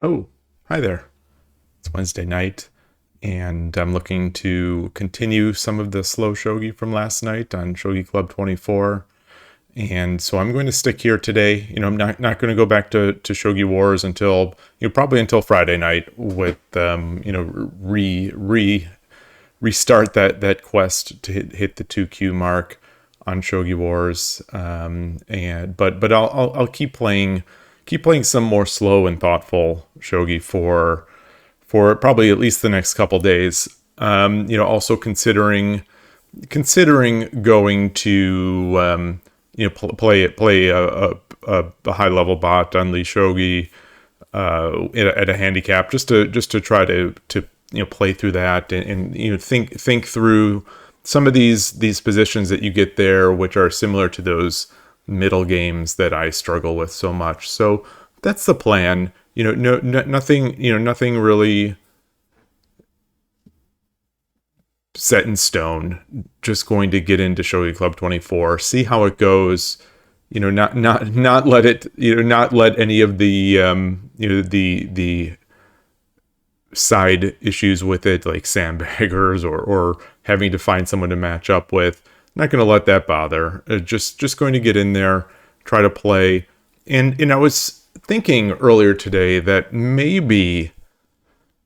Oh, hi there. It's Wednesday night, and I'm looking to continue some of the slow shogi from last night on Shogi Club 24. And so I'm going to stick here today. I'm not going to go back to Shogi Wars until, probably until Friday night with, restart that quest to hit the 2Q mark on Shogi Wars. But I'll keep playing some more slow and thoughtful shogi for probably at least the next couple days. Also considering going to play a high level bot on Lee Shogi at a handicap just to try to play through that and think through some of these positions that you get there, which are similar to those middle games that I struggle with so much. So that's the plan. Nothing really set in stone. Just going to get into Shogi Club 24, see how it goes. Not let it. Not let any of the the side issues with it, like sandbaggers or having to find someone to match up with. Not going to let that bother. Just going to get in there, try to play. And I was thinking earlier today that maybe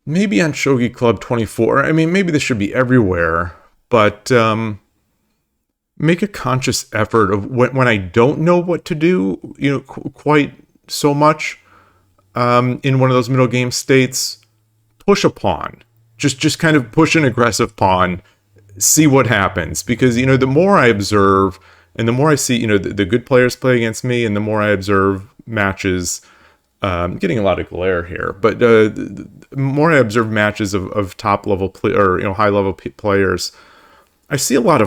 on Shogi Club 24, I mean, maybe this should be everywhere, but make a conscious effort of when I don't know what to do, quite so much in one of those middle game states, push a pawn. Just kind of push an aggressive pawn, see what happens. Because, the more I observe and the more I see, the good players play against me, and the more I observe matches, getting a lot of glare here, but the more I observe matches of top level high level players, I see a lot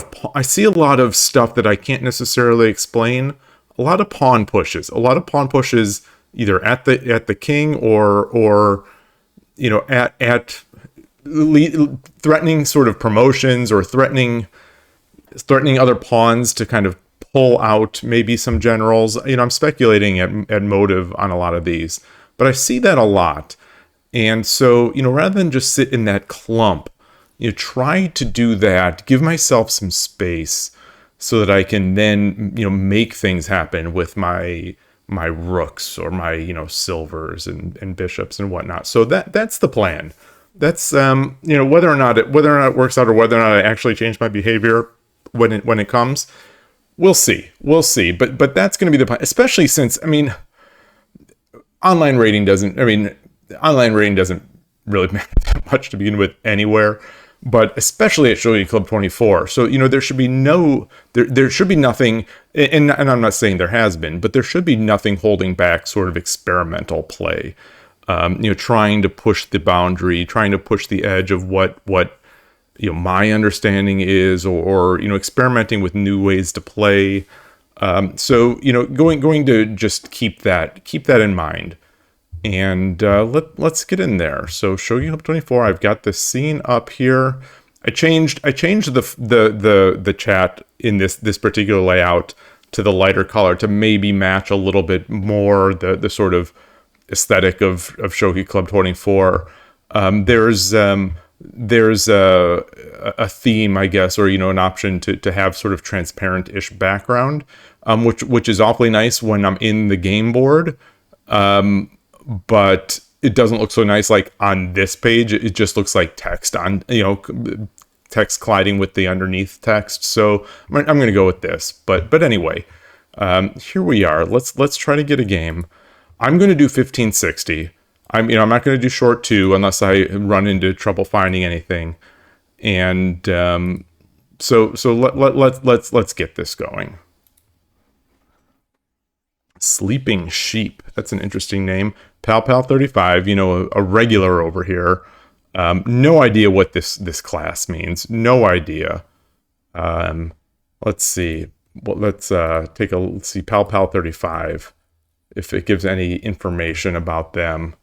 of stuff that I can't necessarily explain. A lot of pawn pushes, either at the king or at threatening sort of promotions, or threatening other pawns to kind of pull out maybe some generals. I'm speculating at motive on a lot of these, but I see that a lot. And so, rather than just sit in that clump, try to do that, give myself some space so that I can then, make things happen with my rooks or my, silvers and bishops and whatnot. So that's the plan. That's, whether or not it works out, or whether or not I actually change my behavior when it comes, we'll see. But that's going to be the plan, especially since, online rating doesn't really matter that much to begin with anywhere, but especially at Shogi Club 24. So, there should be there should be nothing, and I'm not saying there has been, but there should be nothing holding back sort of experimental play. Trying to push the boundary, trying to push the edge of what my understanding is, or experimenting with new ways to play. So going to just keep that in mind, and let's get in there. So Shogi Club 24, I've got the scene up here. I changed the chat in this particular layout to the lighter color to maybe match a little bit more the sort of aesthetic of Shogi Club 24. There's a theme, I guess, or an option to have sort of transparent-ish background, which is awfully nice when I'm in the game board, but it doesn't look so nice like on this page. It just looks like text on text colliding with the underneath text. So I'm going to go with this. But anyway, here we are. Let's try to get a game. I'm going to do 1560. I'm not going to do short 2 unless I run into trouble finding anything. And so let's get this going. Sleeping Sheep. That's an interesting name. Pal 35, a regular over here. No idea what this class means. No idea. Let's see. Well, let's see Pal 35 if it gives any information about them.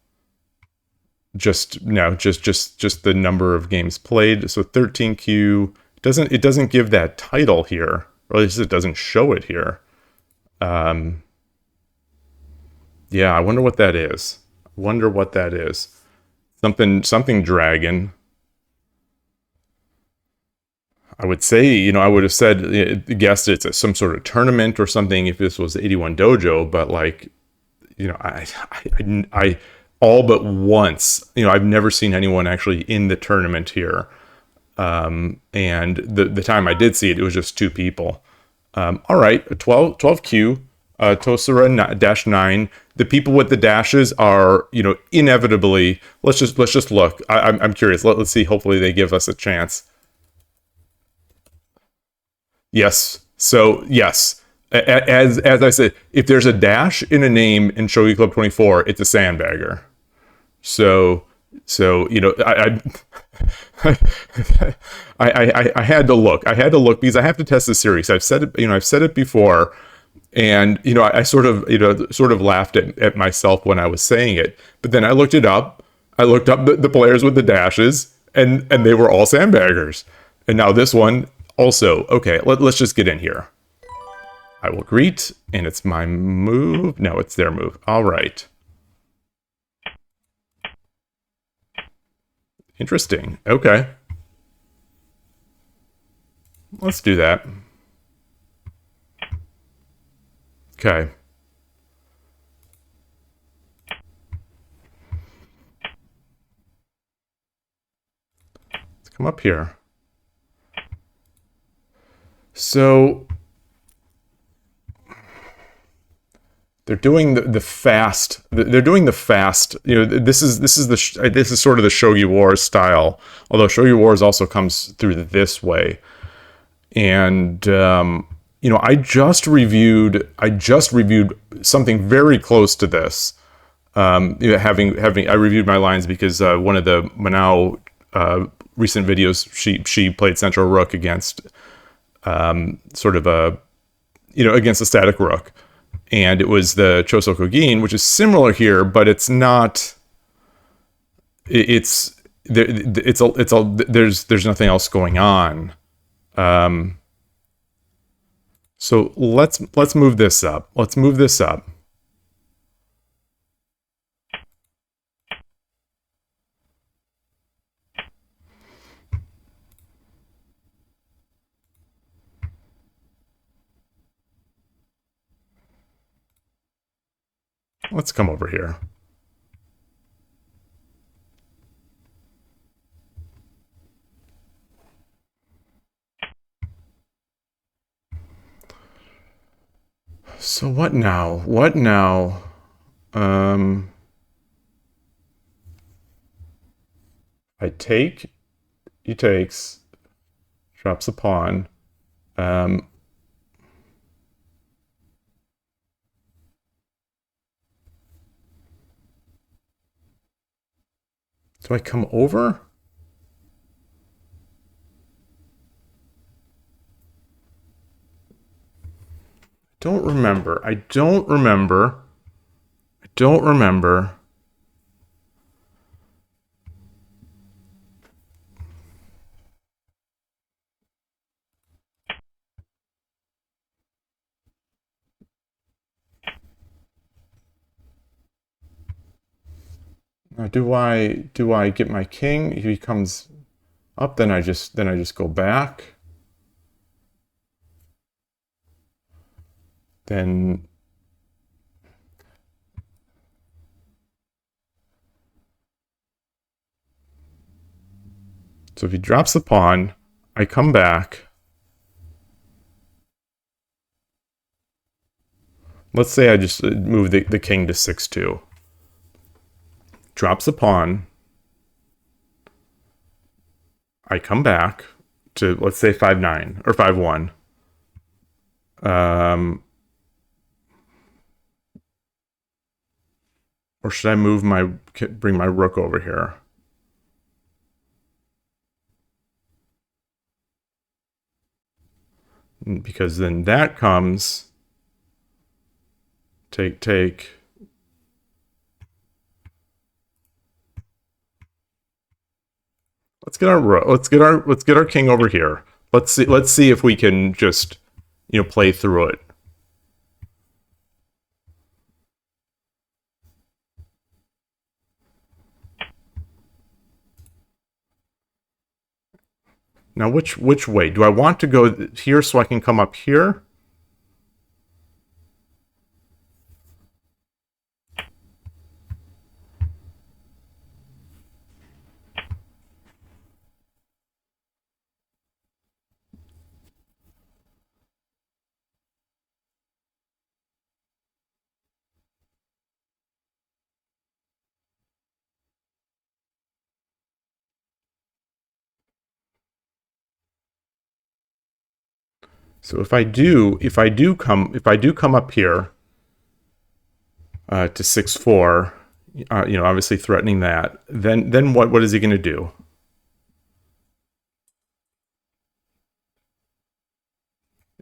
Just the number of games played. So 13Q doesn't give that title here, or at least it doesn't show it here. Yeah, I wonder what that is. Wonder what that is. Something dragon. I would say, I would have said, guessed it's some sort of tournament or something if this was 81 Dojo, but like, I all but once, I've never seen anyone actually in the tournament here. And the time I did see it, it was just two people. All right, 12Q, Tosura -9. The people with the dashes are, inevitably. Let's just look. I'm curious. Let's see. Hopefully, they give us a chance. Yes. So yes, as I said, if there's a dash in a name in Shogi Club 24, it's a sandbagger. So I had to look. I had to look because I have to test the series. I've said it. I've said it before, and I sort of laughed at myself when I was saying it. But then I looked it up. I looked up the players with the dashes, and they were all sandbaggers. And now this one also. Okay, let's just get in here. I will greet, and it's my move. No, it's their move. All right. Interesting. Okay. Let's do that. Okay. Let's come up here. So they're doing the fast. They're doing the fast. This is sort of the Shogi Wars style. Although Shogi Wars also comes through this way. And I just reviewed something very close to this. I reviewed my lines because one of the Manao recent videos, she played Central Rook against sort of against a static rook, and it was the Chosoku Gin, which is similar here, but it's not. There's nothing else going on. So let's move this up. Let's move this up. Let's come over here. So what now? What now? I take, he takes, drops a pawn. Do I come over? Don't remember. I don't remember. I don't remember. Now, do I get my king? If he comes up, then I just go back. Then so if he drops the pawn, I come back. Let's say I just move the king to 6-2. Drops the pawn. I come back to, let's say, 5-9 or 5-1. Or should I bring my rook over here? Because then that comes, take. Let's get our king over here. Let's see if we can just, play through it. Now, which way? Do I want to go here so I can come up here? So if I do come up here to 6-4, obviously threatening that, then what is he going to do?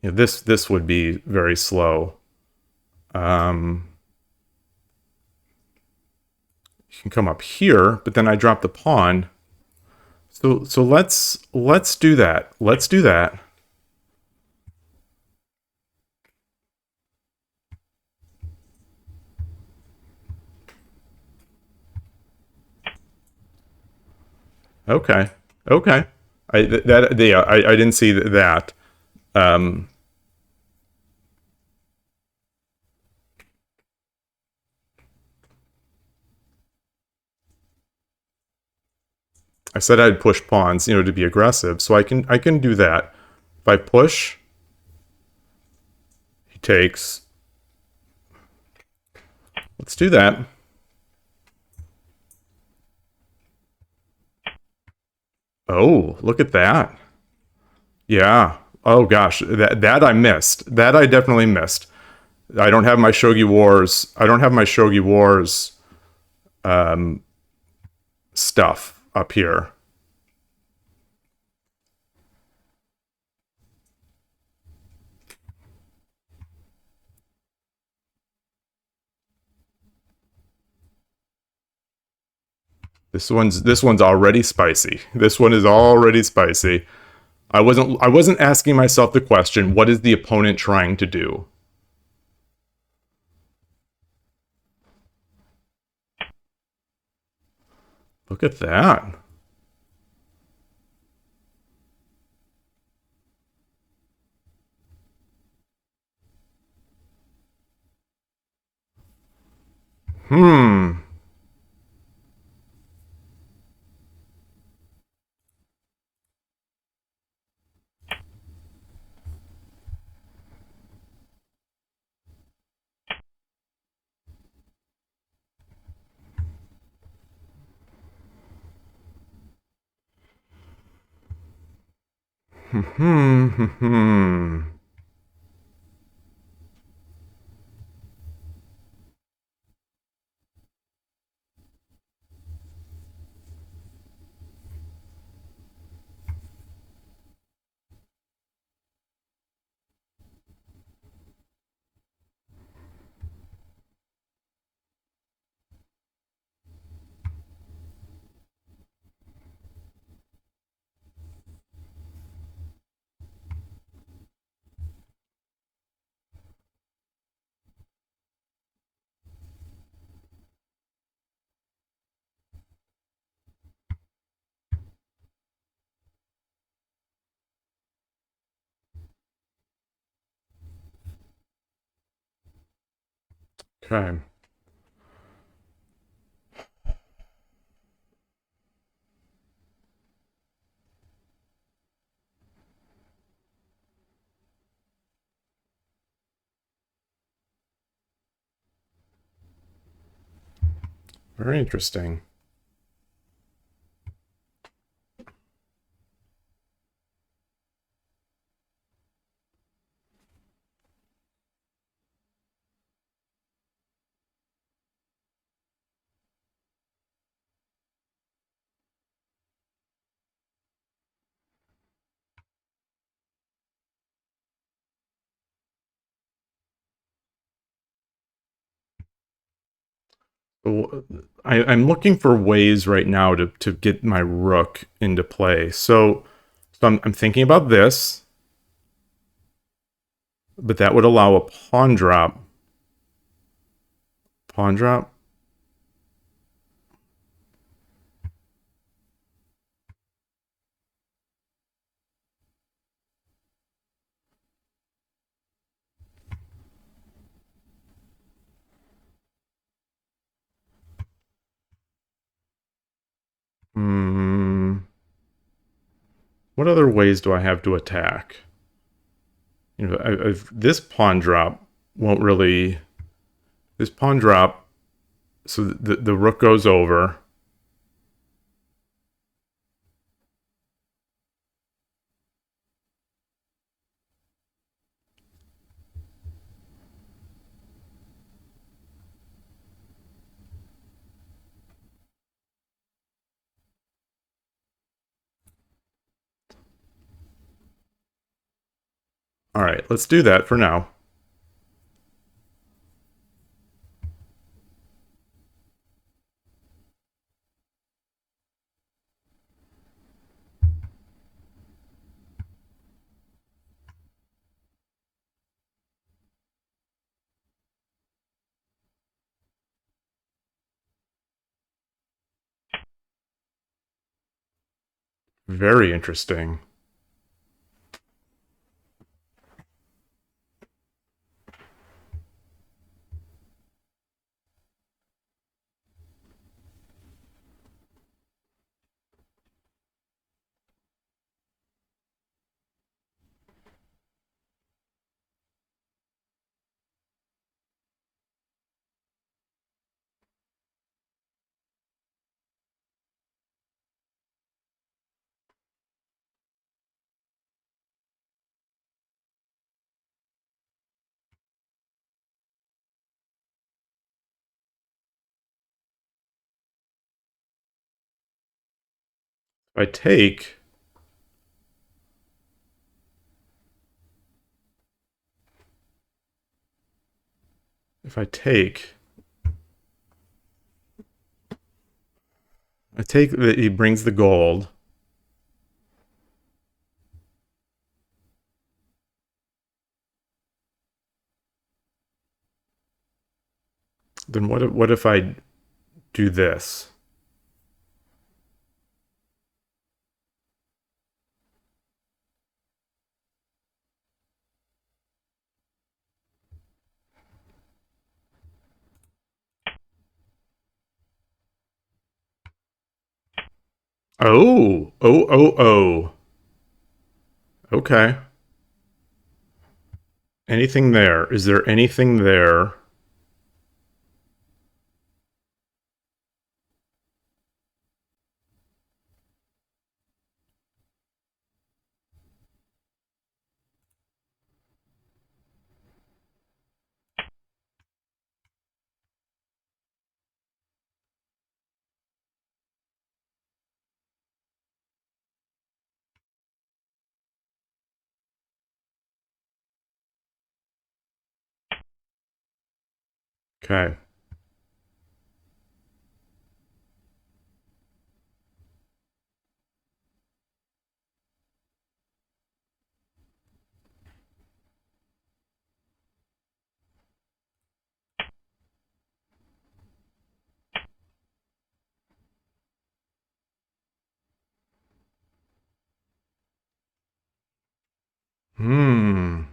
This would be very slow. You can come up here, but then I drop the pawn. So let's do that. Let's do that. Okay. Okay. I didn't see that. Um, I said I'd push pawns, to be aggressive, so I can do that. If I push, he takes. Let's do that. Oh, look at that. Yeah. Oh gosh, that I missed. That I definitely missed. I don't have my Shogi Wars. I don't have my Shogi Wars stuff up here. This one's already spicy. This one is already spicy. I wasn't asking myself the question, what is the opponent trying to do? Look at that. Hmm. Hmm. Hmm. Okay. Very interesting. So, I'm looking for ways right now to get my rook into play. So I'm thinking about this, but that would allow a pawn drop. Pawn drop. Hmm. What other ways do I have to attack? This pawn drop won't really. This pawn drop. So the rook goes over. All right, let's do that for now. Very interesting. If I take, if I take, I take that he brings the gold. Then what if I do this? Oh. Okay. Anything there? Is there anything there? Okay. Hmm.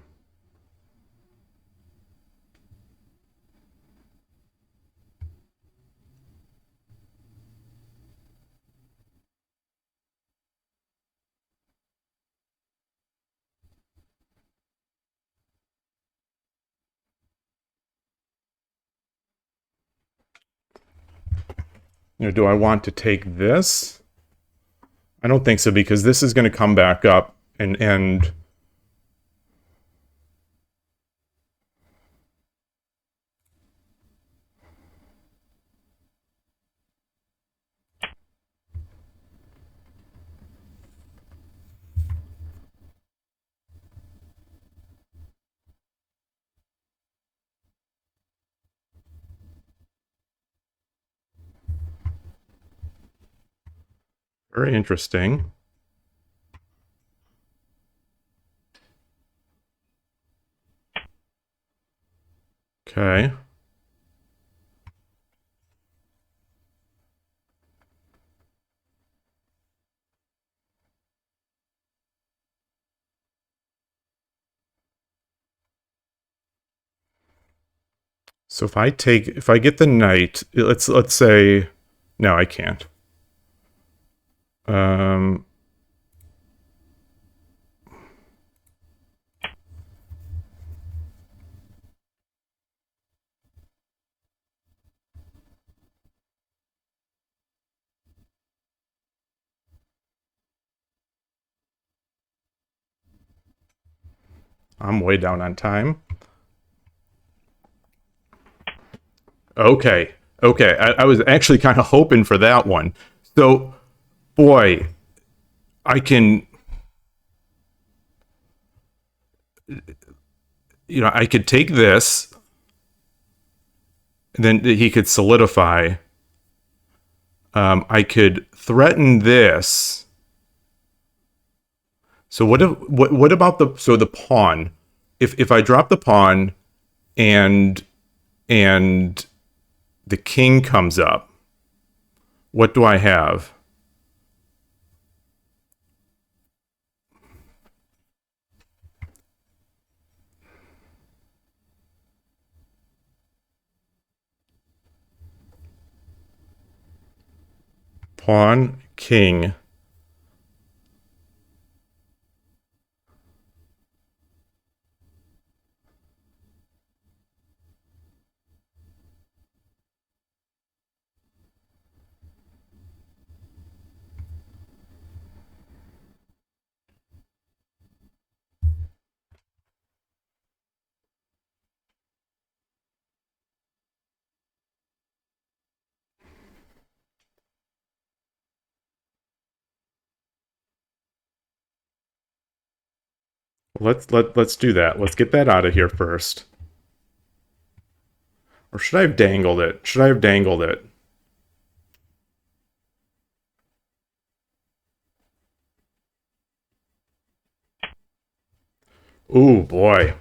Do I want to take this? I don't think so because this is going to come back up and very interesting. Okay. So if I get the knight, let's say, no, I can't. Um, I'm way down on time. Okay. Okay. I was actually kind of hoping for that one. So, boy, I can, I could take this, and then he could solidify. I could threaten this. So what about the pawn? If I drop the pawn and and the king comes up, what do I have? Pawn, king. Let's do that. Let's get that out of here first. Or should I have dangled it? Should I have dangled it? Ooh, boy.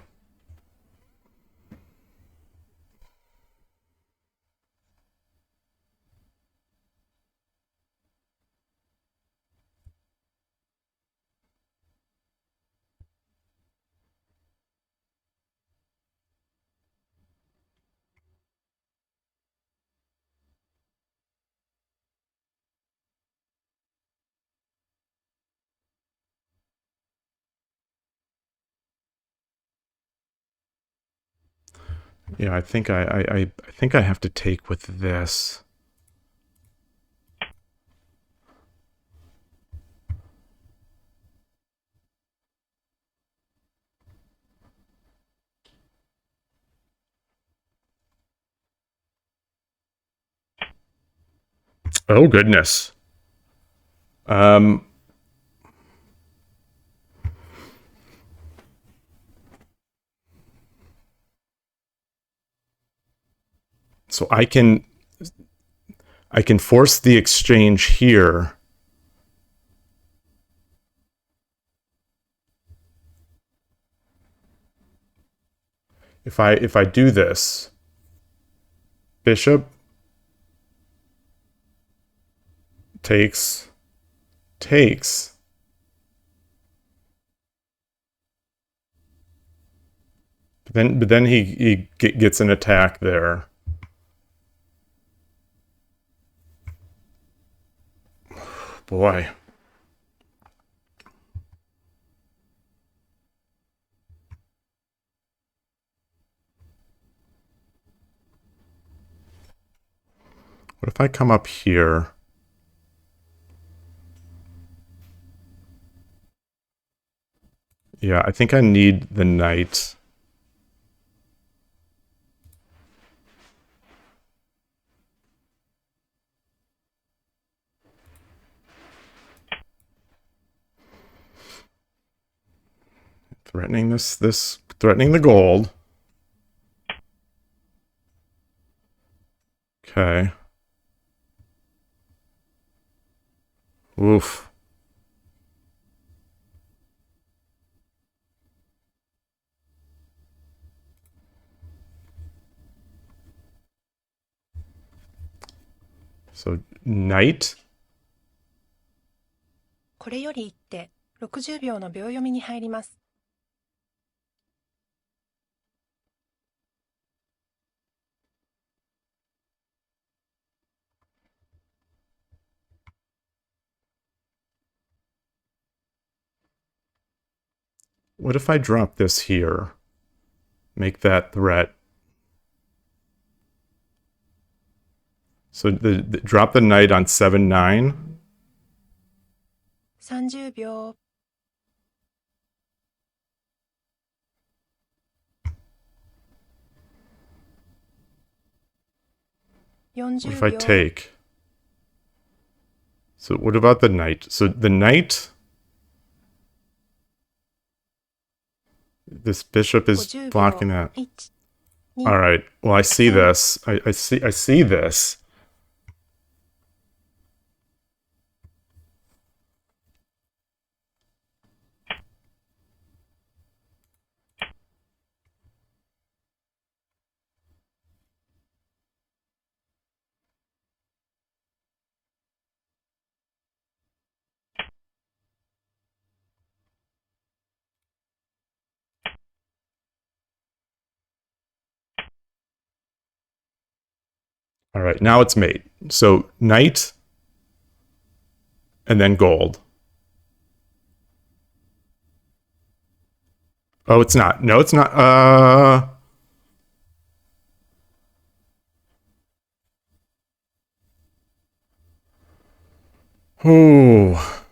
Yeah, I think I have to take with this. Oh goodness. Um so I can force the exchange here. If I do this, bishop takes takes. But then he gets an attack there. Boy. What if I come up here? Yeah, I think I need the knight. Threatening this threatening the gold. Okay. Oof. So knight. これより一手60秒の秒読みに入ります。What if I drop this here? Make that threat. So drop the knight on 7-9. 30秒。What if 40 I 秒。 take? So what about the knight? So the knight, this bishop is 50 秒。 blocking that. 1、All 2、right. Well, I see 3。 this. I see this. All right. Now it's mate. So knight and then gold. Oh, it's not. No, it's not. Oh.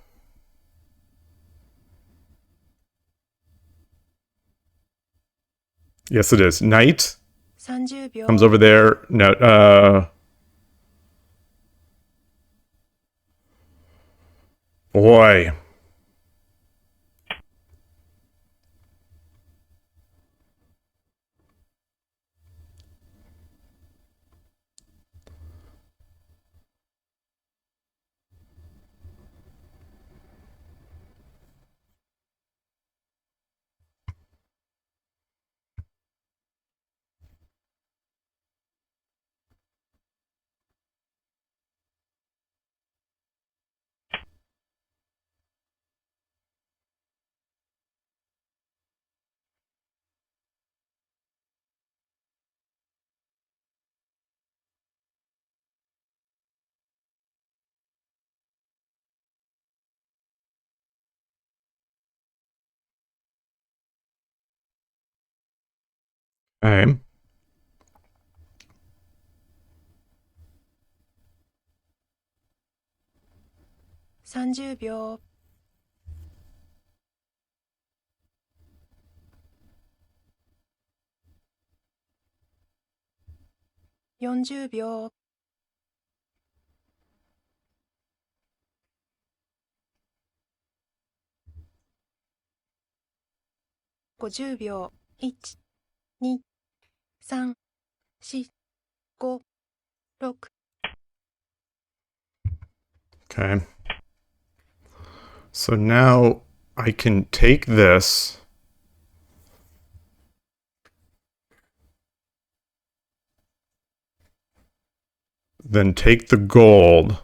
Yes, it is. Knight 30 秒。 comes over there. No, boy. Okay. 30秒。 40秒。 50秒。1、2、3、4、5、6。 Okay. So now I can take this. Then take the gold.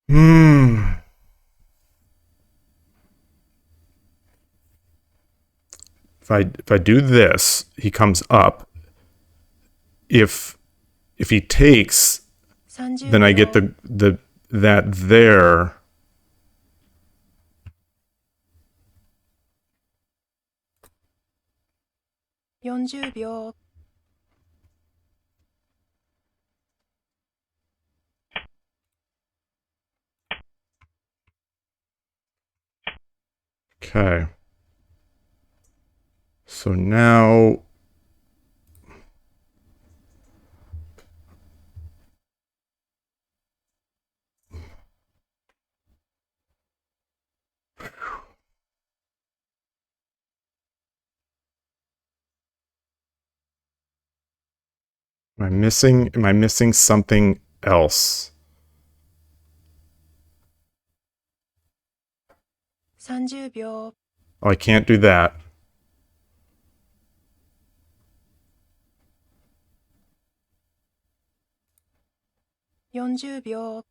Hmm. If I do this, he comes up. If he takes, 30 then I get秒。 that there. 40秒。 Okay. So now am I missing something else? 30秒。 Oh, I can't do that. 40秒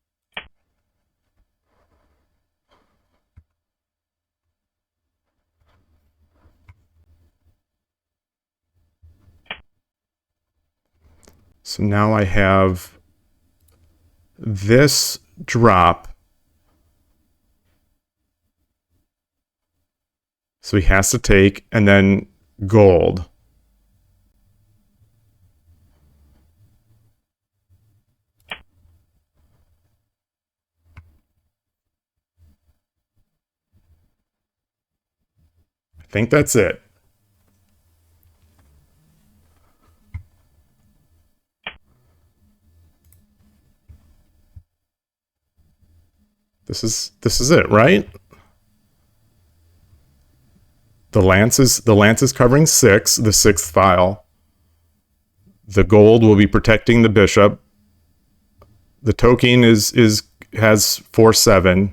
So now I have this drop. So he has to take, and then gold. I think that's it. This is it, right? The lance is covering 6, the 6th file. The gold will be protecting the bishop. The token has 4-7.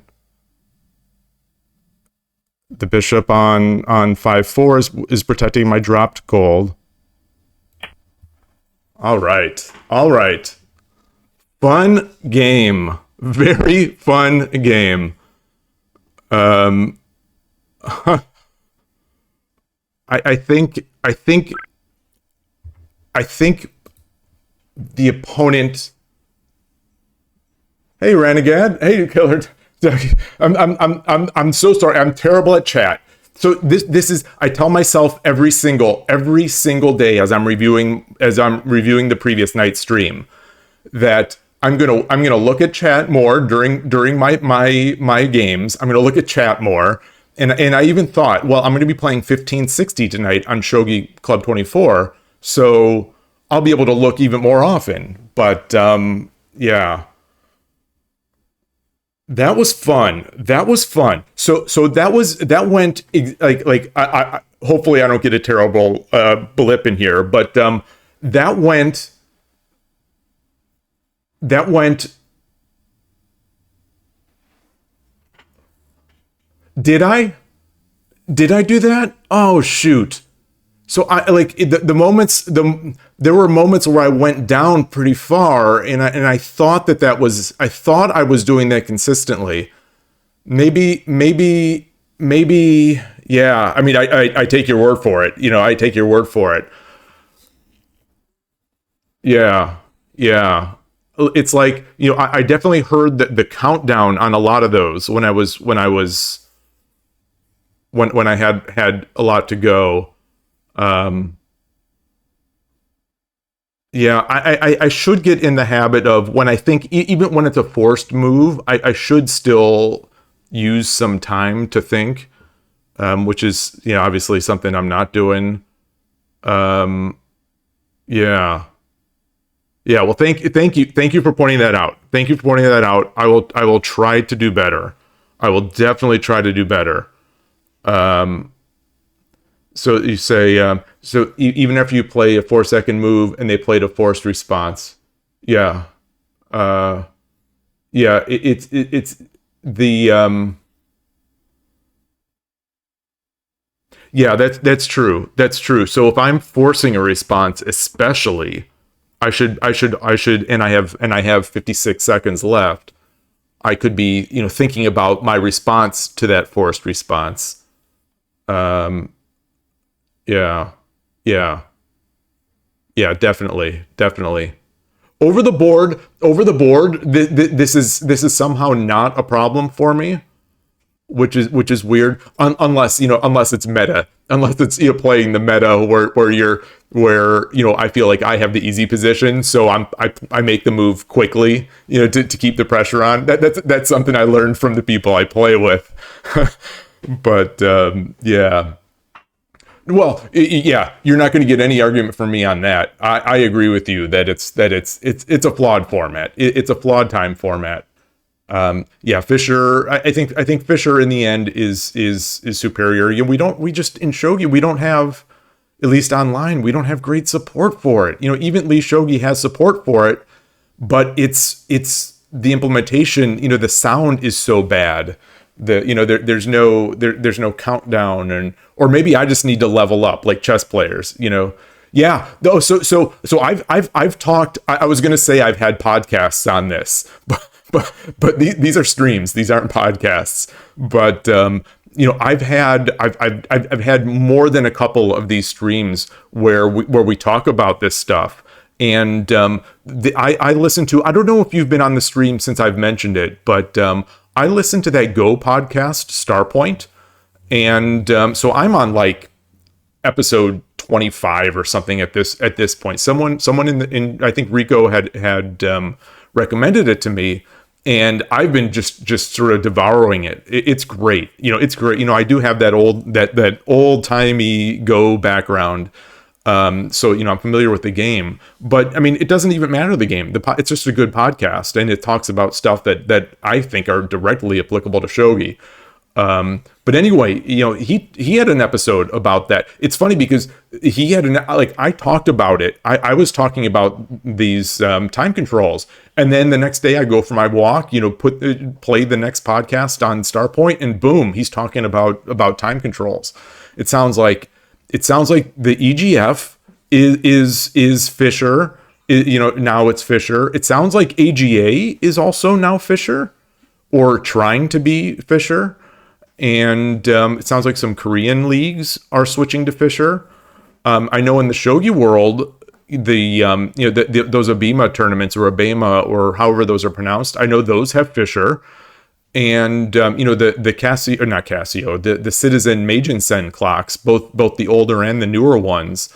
The bishop on 5-4 is protecting my dropped gold. All right. Fun game. Very fun game. I think the opponent. Hey, Renegade. Hey, Killer. I'm so sorry. I'm terrible at chat. So this is, I tell myself every single day as I'm reviewing the previous night's stream that I'm gonna look at chat more during my games. I'm gonna look at chat more. And I even thought, well, I'm going to be playing 1560 tonight on Shogi Club 24, so I'll be able to look even more often. But yeah, that was fun. So that went like I hopefully I don't get a terrible blip in here, but that went. Did I do that? Oh shoot. So I like the moments there were moments where I went down pretty far and I thought that was I thought I was doing that consistently. Maybe yeah. I mean I take your word for it. I take your word for it. Yeah. Yeah. It's like, I definitely heard the countdown on a lot of those when I had a lot to go. Yeah, I should get in the habit of when I think, even when it's a forced move, I should still use some time to think, which is, obviously something I'm not doing. Yeah. Yeah, well, thank you for pointing that out. Thank you for pointing that out. I will try to do better. I will definitely try to do better. So you say, even after you play a 4-second move and they played a forced response, yeah, yeah, it's the yeah, that's true. That's true. So if I'm forcing a response, especially, I should, and I have 56 seconds left. I could be, thinking about my response to that forced response. Yeah, yeah, yeah, definitely. Over the board, this is somehow not a problem for me, which is weird. Unless it's meta, unless it's playing the meta where I feel like I have the easy position, so I make the move quickly, to keep the pressure on. That's something I learned from the people I play with. But yeah. Well, yeah, you're not going to get any argument from me on that. I agree with you that it's a flawed format. It's a flawed time format. Yeah, Fischer. I think Fischer in the end is superior. We just in Shogi we don't have, at least online, we don't have great support for it. Even Lee Shogi has support for it, but it's the implementation. The sound is so bad. There's no countdown, or maybe I just need to level up like chess players. Yeah. No, so I've talked. I was going to say I've had podcasts on this, but these are streams. These aren't podcasts. But I've had more than a couple of these streams where we talk about this stuff. And I listen to. I don't know if you've been on the stream since I've mentioned it, but I listen to that Go podcast, Starpoint, and so I'm on like episode 25 or something at this point. Someone in I think Rico had recommended it to me, and I've been just sort of devouring it. It's great. It's great. I do have that old timey Go background. So I'm familiar with the game, but I mean, it doesn't even matter the game. It's just a good podcast, and it talks about stuff that I think are directly applicable to shogi. But anyway, he had an episode about that. It's funny because he had I talked about it. I was talking about these time controls, and then the next day I go for my walk, play the next podcast on Starpoint, and boom, he's talking about time controls. It sounds like the EGF is Fisher. Now it's Fisher. It sounds like AGA is also now Fisher, or trying to be Fisher. And it sounds like some Korean leagues are switching to Fisher. I know in the shogi world, those Abema tournaments, or Abema, or however those are pronounced, I know those have Fisher. And the Casio, or not Casio, the Citizen Meijin-sen clocks, both the older and the newer ones,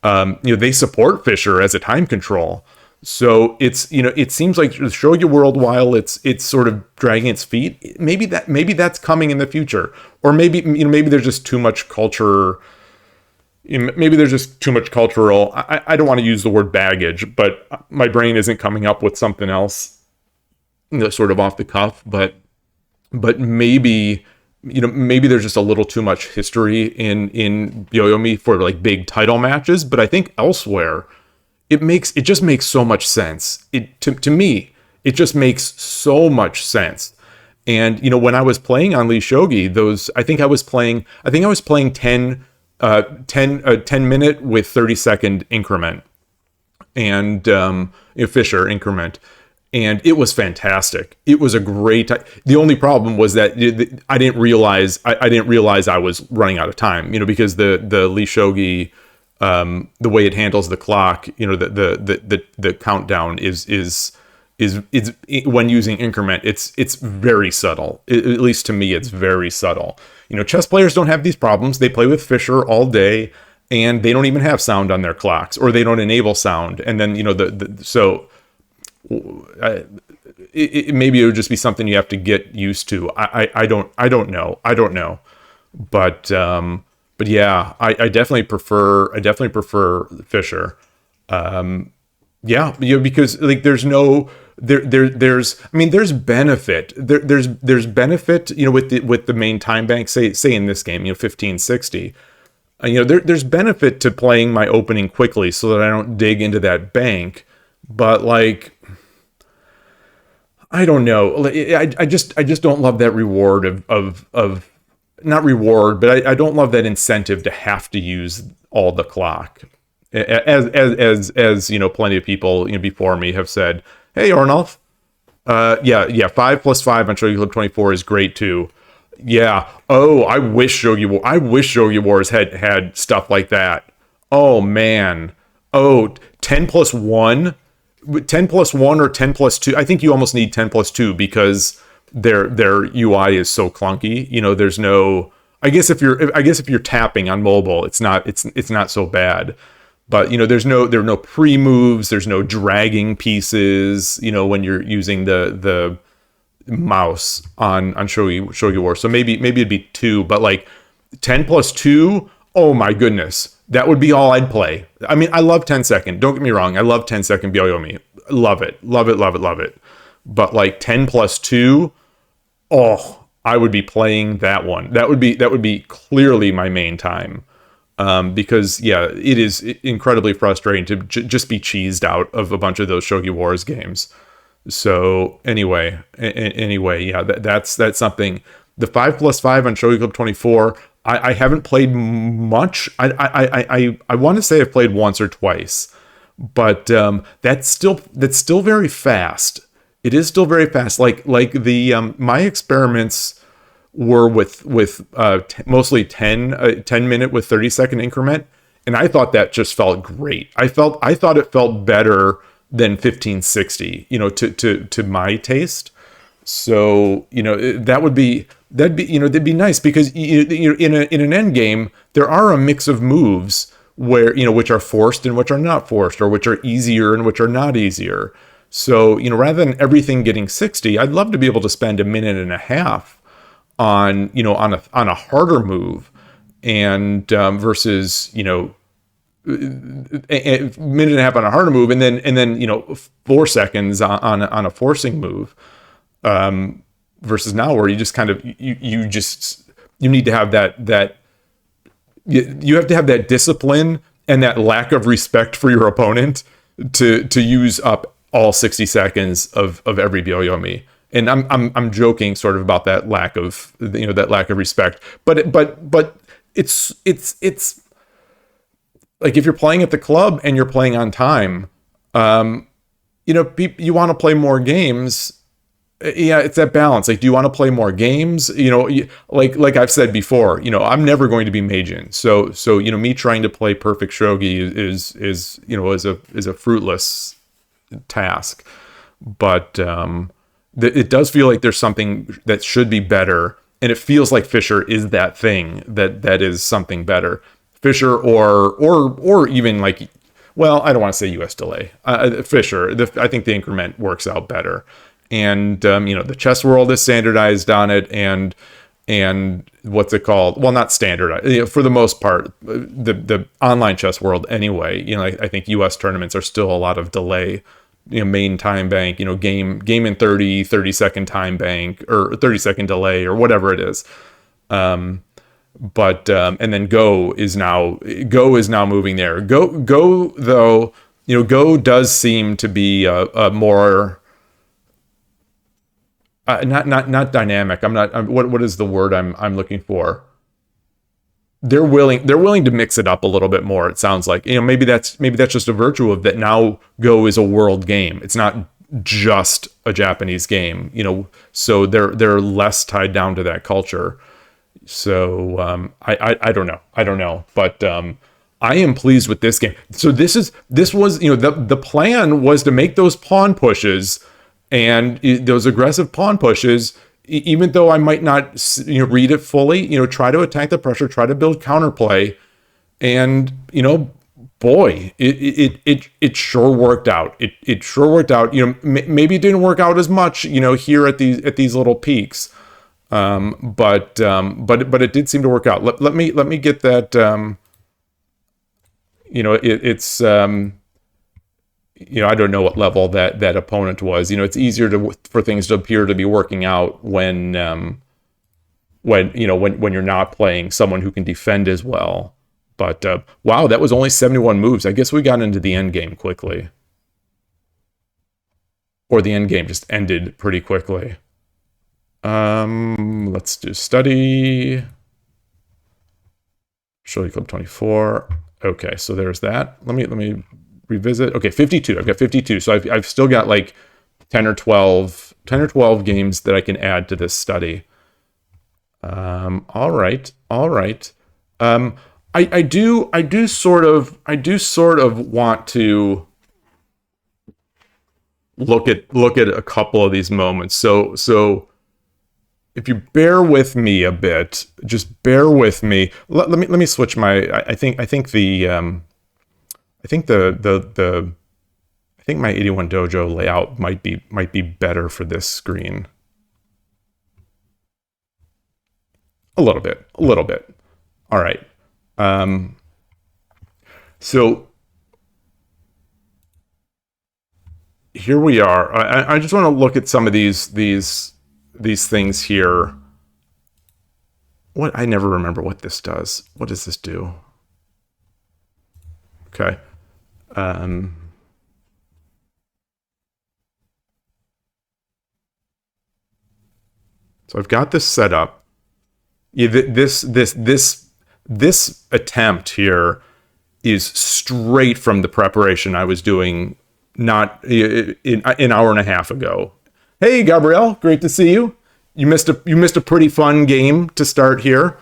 they support Fisher as a time control. So it seems like the shogi world, while it's sort of dragging its feet, maybe that's coming in the future, or maybe there's just too much culture. Maybe there's just too much cultural. I don't want to use the word baggage, but my brain isn't coming up with something else, sort of off the cuff. But maybe there's just a little too much history in Yoyomi for like big title matches. But I think elsewhere, it just makes so much sense. To me, it just makes so much sense. And when I was playing on Lee Shogi, I think I was playing 10 minute with 30-second increment, and Fisher increment. And it was fantastic. It was a great. The only problem was that I didn't realize I was running out of time. Because the Lee Shogi, the way it handles the clock, the countdown is when using increment, it's very subtle. At least to me, it's very subtle. Chess players don't have these problems. They play with Fisher all day, and they don't even have sound on their clocks, or they don't enable sound. And then maybe it would just be something you have to get used to. I don't know. But yeah, I definitely prefer Fisher. Because like there's benefit. There's benefit, with the main time bank, say in this game, 1560. There's benefit to playing my opening quickly so that I don't dig into that bank. But like, I don't know. I just don't love that reward of not reward, but I don't love that incentive to have to use all the clock. As plenty of people before me have said, hey Arnulf, 5 + 5 on Shogi Club 24 is great too. Yeah. Oh, I wish Shogi Wars had stuff like that. Oh man. Oh, 10 + 1. 10 + 1 or 10 + 2. I think you almost need 10 + 2 because their UI is so clunky. There's no. I guess if you're tapping on mobile, it's not so bad. But there are no pre-moves. There's no dragging pieces. When you're using the mouse on Shogi War. So maybe it'd be 2, but like 10 + 2. Oh my goodness. That would be all I'd play. I mean, I love 10-second. Don't get me wrong. I love 10-second Byoyomi. Love it. But like 10 + 2, oh, I would be playing that one. That would be clearly my main time. Because it is incredibly frustrating to just be cheesed out of a bunch of those Shogi Wars games. So anyway, yeah, that's something. The 5 + 5 on Shogi Club 24. I haven't played much. I want to say I've played once or twice, but that's still very fast. It is still very fast. Like the my experiments were with mostly 10 minute with 30-second increment, and I thought that just felt great. I thought it felt better than 1560, to my taste. So that'd be nice, because in an end game there are a mix of moves where which are forced and which are not forced, or which are easier and which are not easier. So rather than everything getting 60, I'd love to be able to spend a minute and a half on a harder move, and versus a minute and a half on a harder move, and then 4 seconds on a forcing move, versus now where you just kind of you need to have that you have to have that discipline and that lack of respect for your opponent to use up all 60 seconds of every Byoyomi. And I'm joking sort of about that lack of respect, but it's like, if you're playing at the club and you're playing on time, you want to play more games. Yeah, it's that balance. Like, do you want to play more games? Like I've said before, I'm never going to be Meijin. So me trying to play perfect shogi is a fruitless task. But it does feel like there's something that should be better, and it feels like Fisher is that thing that is something better. Fisher, or even like, well, I don't want to say US delay. Fisher, I think the increment works out better. And the chess world is standardized on it, and what's it called? Well, not standardized, for the most part. The online chess world, anyway. I think U.S. tournaments are still a lot of delay. Main time bank. Game in 30-second time bank, or 30-second delay, or whatever it is. But and then Go is now moving there. Go though, Go does seem to be a more not dynamic. What is the word I'm looking for? They're willing to mix it up a little bit more. It sounds like, maybe that's just a virtue of that. Now Go is a world game. It's not just a Japanese game, so they're less tied down to that culture. So I don't know, but I am pleased with this game. So this was the plan was to make those pawn pushes, and those aggressive pawn pushes, even though I might not read it fully, try to attack the pressure, try to build counterplay, and boy, it sure worked out. It sure worked out. Maybe it didn't work out as much here at these little peaks. But it did seem to work out. Let me get that. It's I don't know what level that opponent was. It's easier for things to appear to be working out when you're not playing someone who can defend as well. But wow, that was only 71 moves. I guess we got into the end game quickly, or the end game just ended pretty quickly. Let's do study. Shogi Club 24. Okay, so there's that. Let me revisit. Okay, 52. I've got 52. So I've still got like 10 or 12 games that I can add to this study. All right. I do sort of want to look at a couple of these moments. So if you bear with me a bit, just bear with me. Let me switch my. I think my 81 Dojo layout might be better for this screen. A little bit. All right. So here we are. I just want to look at some of these things here. I never remember what this does. What does this do? Okay. So I've got this set up. Yeah, this attempt here is straight from the preparation I was doing not an hour and a half ago. Hey, Gabrielle, great to see you. You missed a pretty fun game to start here.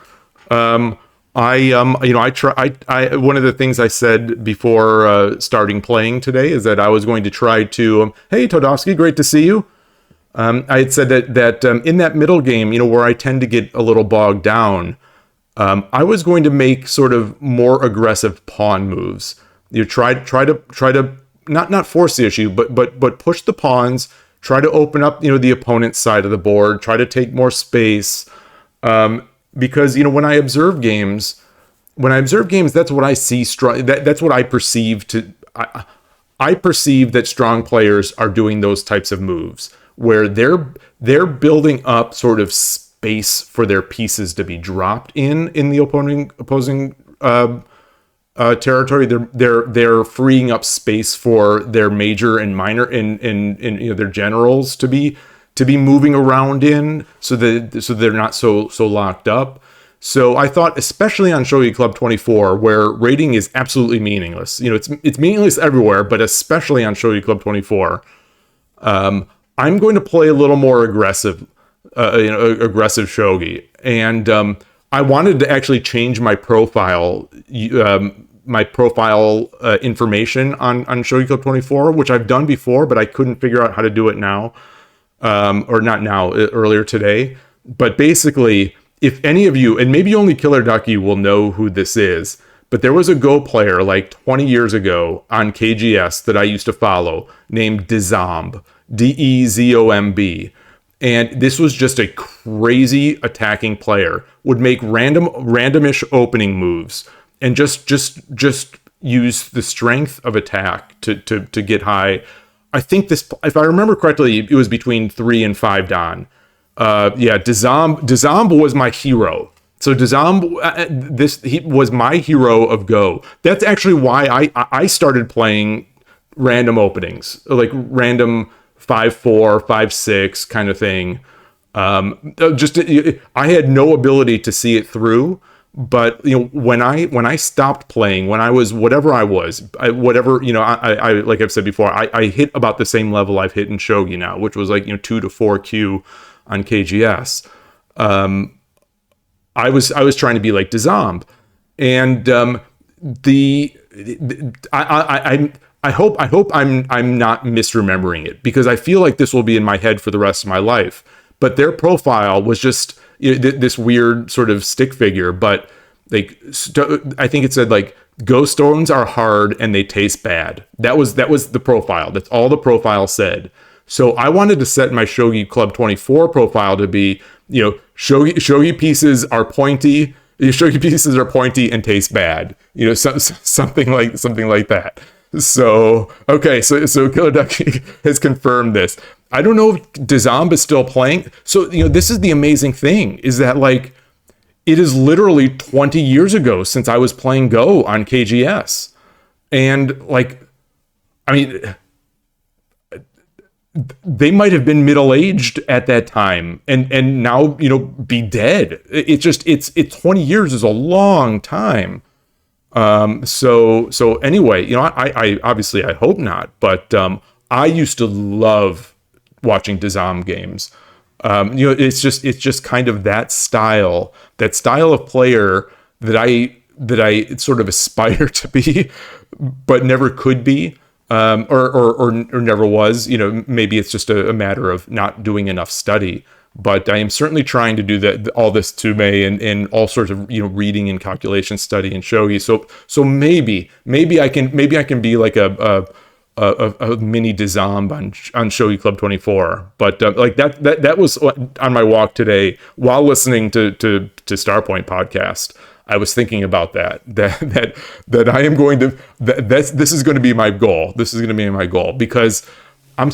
I one of the things I said before starting playing today is that I was going to try to. Hey, Todovsky, great to see you. I had said that in that middle game, where I tend to get a little bogged down, I was going to make sort of more aggressive pawn moves. Try to not force the issue, but push the pawns. Try to open up the opponent's side of the board. Try to take more space. Because when I observe games, that's what I see. That's what I perceive to. I perceive that strong players are doing those types of moves where they're building up sort of space for their pieces to be dropped in the opposing territory. They're freeing up space for their major and minor and their generals to be moving around in, so they're not so locked up. So I thought, especially on Shogi Club 24, where rating is absolutely meaningless. It's meaningless everywhere, but especially on Shogi Club 24. I'm going to play a little more aggressive shogi, and I wanted to actually change my profile, information on Shogi Club 24, which I've done before, but I couldn't figure out how to do it now, or not now, earlier today. But basically, if any of you, and maybe only Killer Ducky will know who this is, but there was a Go player like 20 years ago on KGS that I used to follow named Dezomb, Dezomb. And this was just a crazy attacking player. Would make randomish opening moves and just use the strength of attack to get high. I think this, if I remember correctly, it was between 3 and 5 Dan. Dezomb was my hero. So Dezomb, he was my hero of Go. That's actually why I started playing random openings, like random 5-4, 5-6 kind of thing. I had no ability to see it through. But when I stopped playing, when I was whatever I was, I like I've said before, I hit about the same level I've hit in Shogi now, which was like 2 to 4 Q on KGS. I was trying to be like Dezomb, and I hope I'm not misremembering it, because I feel like this will be in my head for the rest of my life. But their profile was just this weird sort of stick figure, but like I think it said like ghost stones are hard and they taste bad. That was the profile. That's all the profile said. So I wanted to set my Shogi Club 24 profile to be, shogi pieces are pointy. Shogi pieces are pointy and taste bad. Something like that. So okay, so Killer Ducky has confirmed this. I don't know if Dezomb is still playing. So this is the amazing thing, is that like it is literally 20 years ago since I was playing Go on KGS, and like, I mean, they might have been middle-aged at that time and now be dead. It's 20 years is a long time. So anyway, I obviously I hope not, but I used to love watching Dezomb games. It's just kind of that style of player that I sort of aspire to be, but never could be, or never was. Maybe it's just a matter of not doing enough study. But I am certainly trying to do that, all this Tume and all sorts of reading and calculation study and shogi. So maybe I can be like a mini Dezomb on Shogi Club 24. But like that was on my walk today while listening to Starpoint podcast. I was thinking about that I am going to this is going to be my goal. This is going to be my goal, because I'm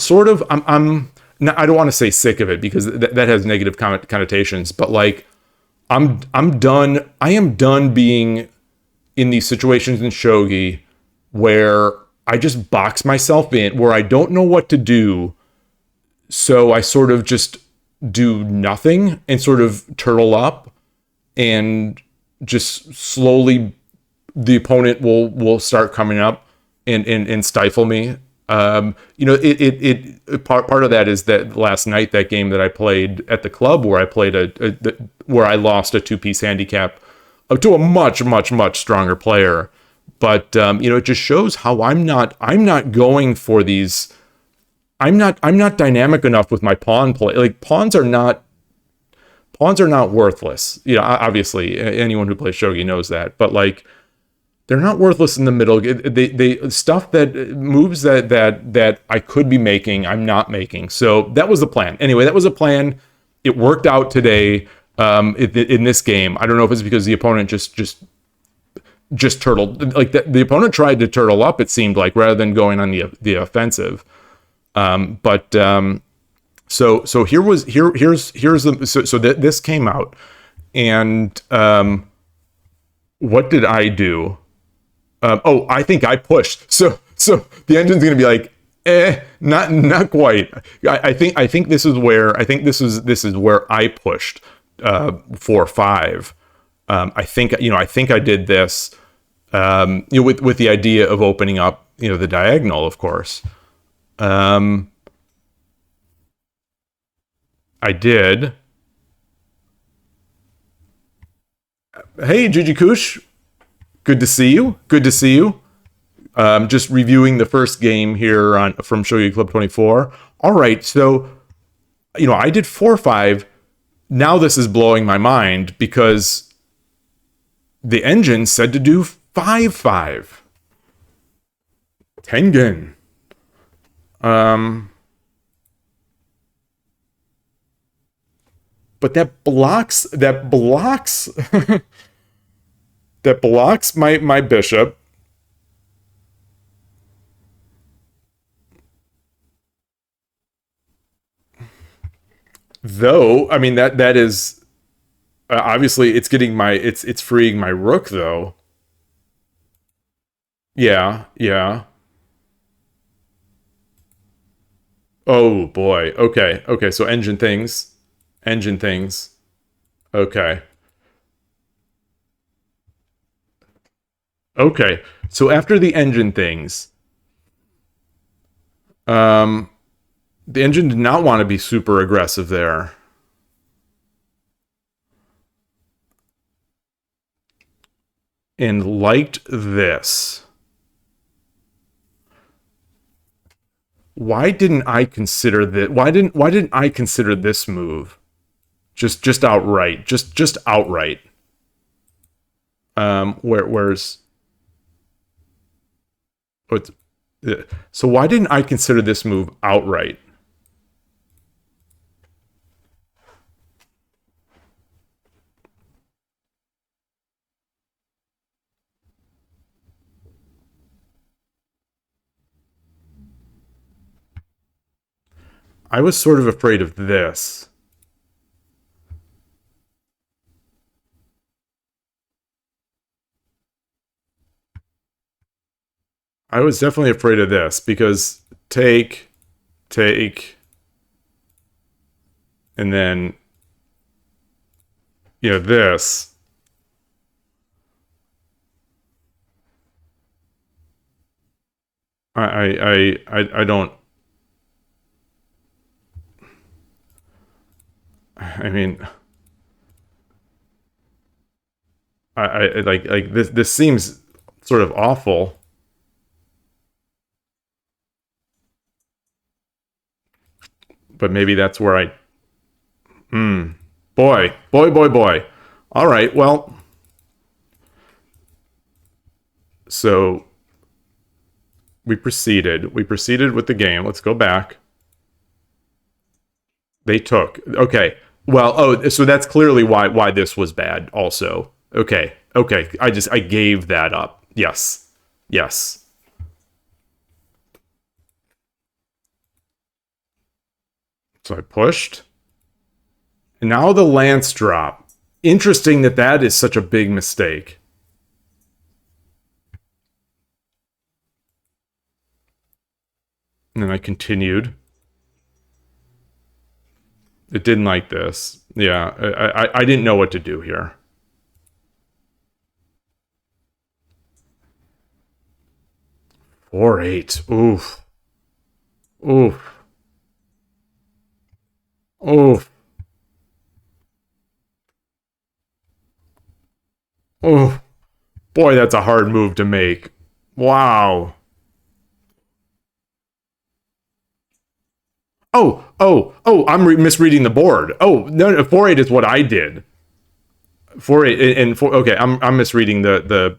now, I don't want to say sick of it, because that has negative connotations, but like I'm done. I am done being in these situations in shogi where I just box myself in, where I don't know what to do, so I sort of just do nothing and sort of turtle up. and just slowly the opponent will start coming up and stifle me. Part of that is that last night, that game that I played at the club, where I played where I lost a 2-piece handicap to a much stronger player. But it just shows how I'm not going for these. I'm not dynamic enough with my pawn play. Like, pawns are not worthless. Obviously anyone who plays shogi knows that, but like, they're not worthless in the middle. They stuff that moves that I could be making, I'm not making. So that was the plan. Anyway, that was a plan. It worked out today in this game. I don't know if it's because the opponent just turtled. Like, the opponent tried to turtle up, it seemed like, rather than going on the offensive. So here's the so that this came out, and what did I do? I think I pushed. So the engine's gonna be like, not quite. I think this is where I pushed 4-5. I think I did this with the idea of opening up the diagonal, of course. I did. Hey, Gigi Kush. Good to see you. Good to see you. Just reviewing the first game here from Shogi Club 24. All right, so I did 4-5. Now this is blowing my mind because the engine said to do 5-5. Tengen. But that blocks that blocks my bishop. Though, I mean, that is obviously it's getting it's freeing my rook, though. Yeah. Oh boy. Okay. So engine things. Okay. So after the engine things, the engine did not want to be super aggressive there. And liked this. Why didn't I consider that? Why didn't I consider this move? Just outright. Just outright. Where's so why didn't I consider this move outright? I was sort of afraid of this. I was definitely afraid of this because take, and then this. I don't. I mean, I like this. This seems sort of awful. But maybe that's where I. Boy. All right. Well. So we proceeded. With the game. Let's go back. They took. Okay. Well, so that's clearly why this was bad also. Okay. I gave that up. Yes. So I pushed. And now the lance drop. Interesting that is such a big mistake. And then I continued. It didn't like this. Yeah, I didn't know what to do here. 4-8. Oof. Oof. Oof. Oof. Boy, that's a hard move to make. Wow. I'm misreading the board. Oh, no, 4-8 is what I did. 4-8 and 4. Okay, I'm misreading the.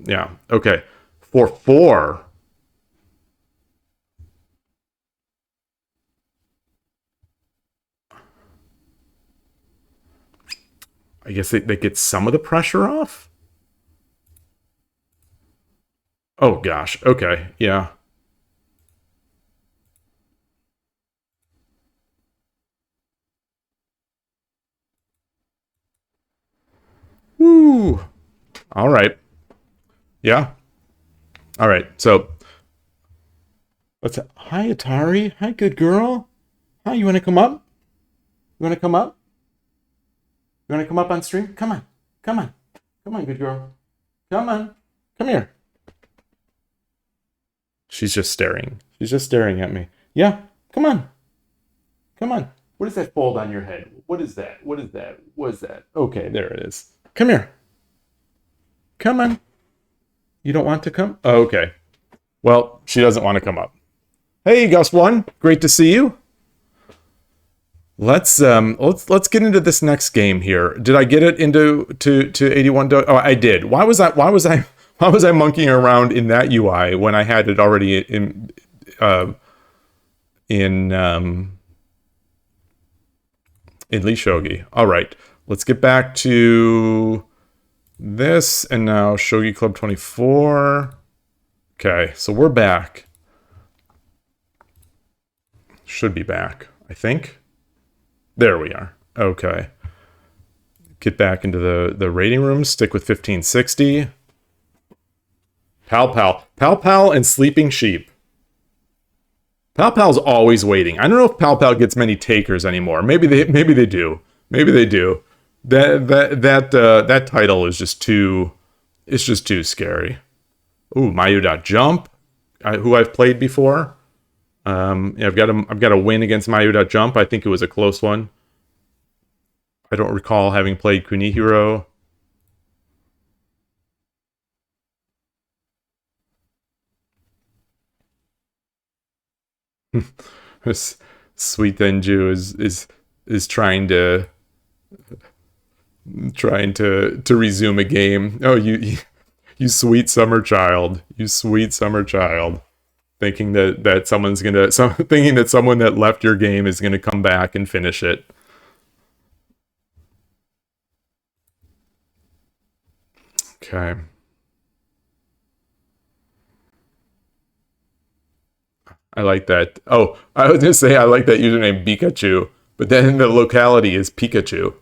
Yeah. Okay. 4-4. I guess they get some of the pressure off. Oh gosh. Okay. Yeah. Woo. All right. Yeah. All right. So let's. Hi, Atari. Hi, good girl. Hi. You want to come up? You want to come up? You want to come up on stream? Come on. Come on. Come on, good girl. Come on. Come here. She's just staring. She's just staring at me. Yeah. Come on. Come on. What is that fold on your head? What is that? What is that? What is that? Okay, there it is. Come here. Come on. You don't want to come? Oh, okay. Well, she doesn't want to come up. Hey, Gus One. Great to see you. Let's get into this next game here. Did I get it into to 81? Oh, I did. Why was I monkeying around in that UI when I had it already in Lee Shogi? All right. Let's get back to this, and now Shogi Club 24. Okay, so we're back. Should be back, I think. There we are. Okay. Get back into the rating room. Stick with 1560. Pal Pal and Sleeping Sheep. Pal Pal's always waiting. I don't know if Pal Pal gets many takers anymore. Maybe they do. Maybe they do. That title is just too. It's just too scary. Ooh, Mayu.jump, who I've played before. Yeah, I've got a win against Mayu.jump. I think it was a close one. I don't recall having played Kunihiro. Sweet Denju is trying to resume a game. Oh, you sweet summer child. You sweet summer child. Thinking that someone's gonna thinking that someone that left your game is gonna come back and finish it. Okay. I like that. Oh, I was gonna say I like that username Pikachu, but then the locality is Pikachu.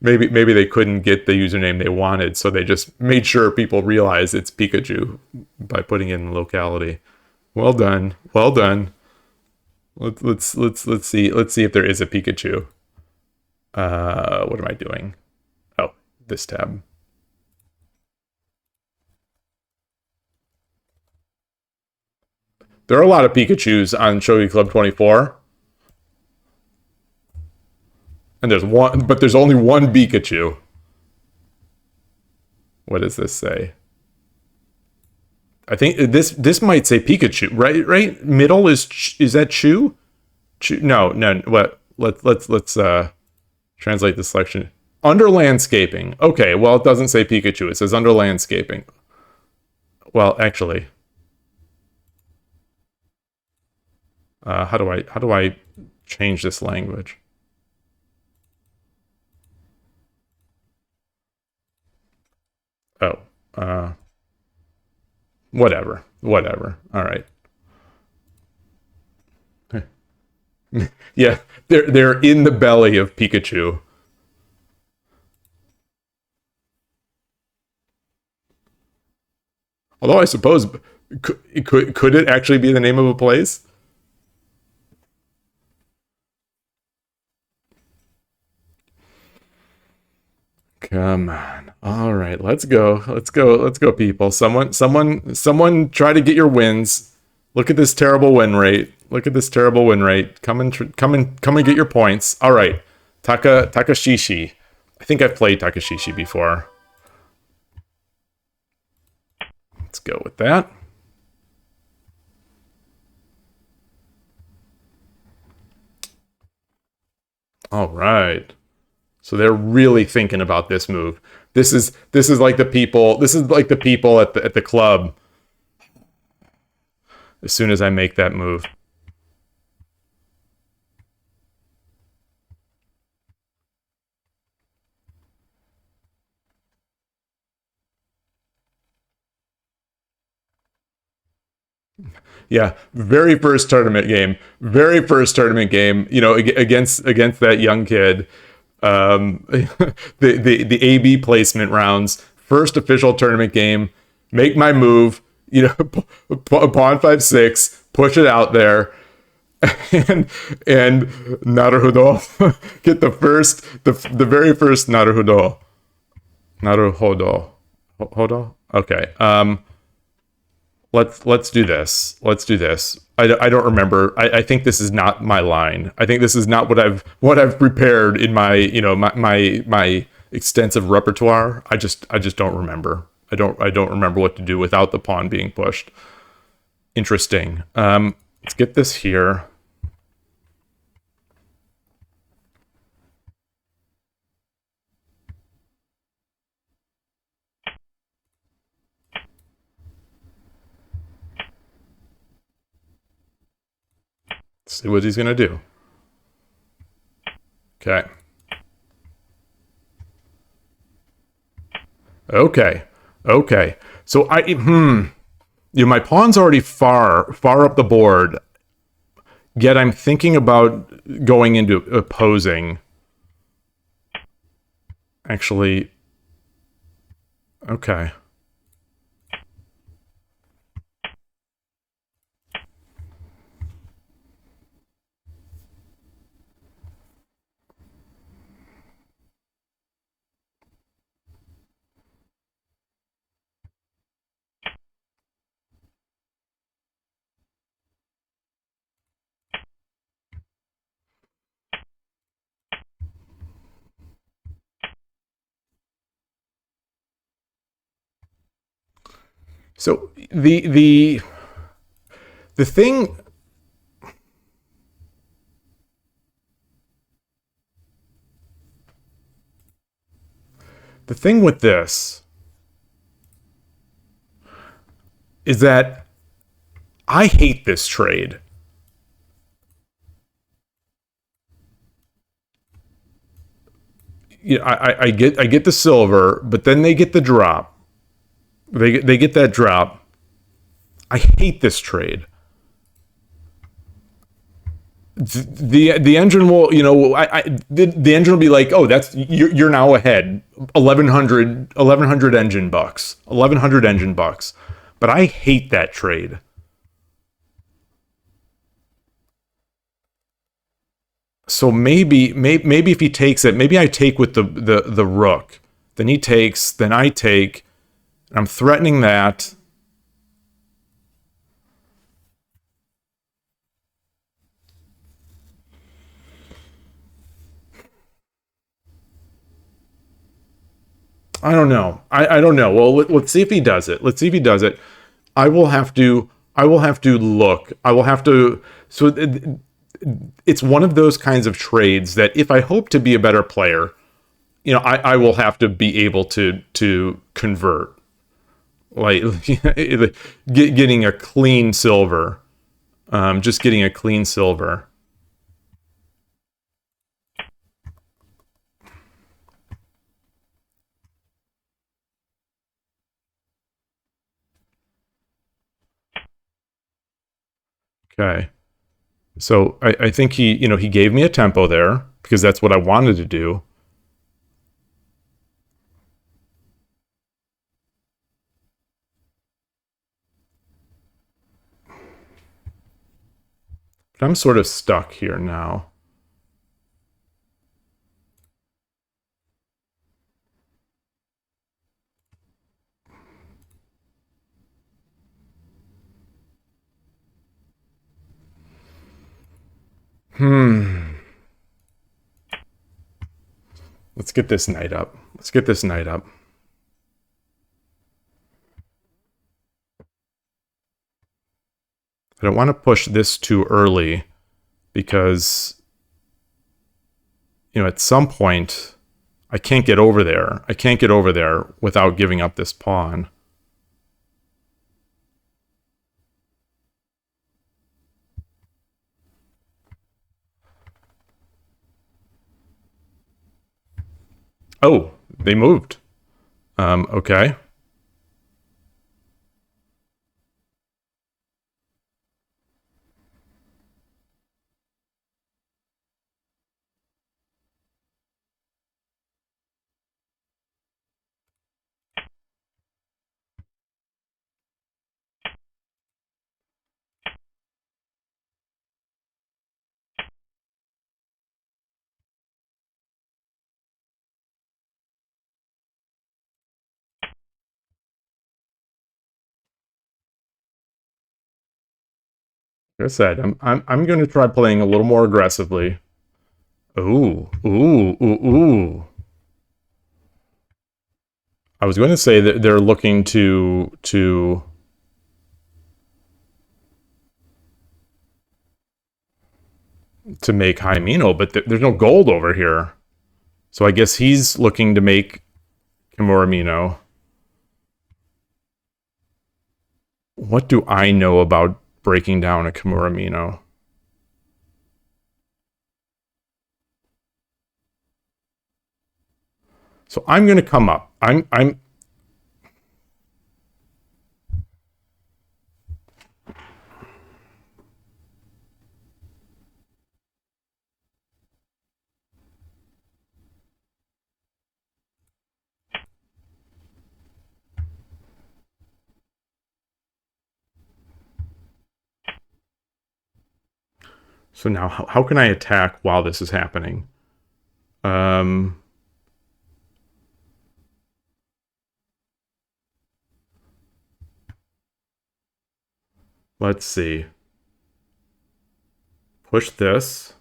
Maybe they couldn't get the username they wanted, so they just made sure people realize it's Pikachu by putting in the locality. Well done. Well done. Let's see if there is a Pikachu. What am I doing? Oh, this tab. There are a lot of Pikachus on Shogi Club 24. And there's only one Pikachu. What does this say? I think this might say Pikachu, right? Right? Middle is that Chew? No. What? Let's translate the selection. Under landscaping. Okay, well it doesn't say Pikachu. It says under landscaping. Well, actually, how do I change this language? Oh, whatever. All right. Yeah, they're in the belly of Pikachu. Although I suppose could it actually be the name of a place? Come on. All right, let's go. Let's go. Let's go, people. Someone try to get your wins. Look at this terrible win rate. Look at this terrible win rate. Come and get your points. All right. Takashishi. I think I've played Takashishi before. Let's go with that. All right. So they're really thinking about this move. This is like the people. This is like the people at the club. As soon as I make that move. Yeah, very first tournament game. Very first tournament game. You know, against that young kid. The AB placement rounds. First official tournament game. Make my move. You know, pawn 5-6. Push it out there. And Naruhodo get the very first Naruhodo. Hodo. Okay. Let's do this. Let's do this. I don't remember. I think this is not my line. I think this is not what I've prepared in my my extensive repertoire. I just don't remember. I don't remember what to do without the pawn being pushed. Interesting. Let's get this here. See what he's gonna do. Okay. Okay. Okay. So my pawn's already far up the board. Yet I'm thinking about going into opposing. Actually, okay. So the thing the thing with this is that I hate this trade. You know, I get the silver, but then they get the drop. They get that drop. I hate this trade. The engine will, you know, the engine will be like, oh, that's you're now ahead 1100 engine bucks, 1100 engine bucks. But I hate that trade. So maybe if he takes it, maybe I take with the rook. Then he takes, then I take. I'm threatening that. I don't know. I don't know. Well, let's see if he does it. Let's see if he does it. I will have to. I will have to look. I will have to. So it's one of those kinds of trades that if I hope to be a better player, you know, I will have to be able to convert. Like getting a clean silver. Just getting a clean silver. Okay. So I think he gave me a tempo there because that's what I wanted to do. But I'm sort of stuck here now. Let's get this knight up. Let's get this knight up. I don't want to push this too early because, you know, at some point I can't get over there. I can't get over there without giving up this pawn. Oh, they moved. Okay. Like I said, I'm going to try playing a little more aggressively. Ooh, ooh, ooh, ooh. I was going to say that they're looking to make high Mino, but there's no gold over here. So I guess he's looking to make Kimura Mino. What do I know about breaking down a Kimura Mino? So I'm going to come up. I'm So now how can I attack while this is happening? Let's see. Push this.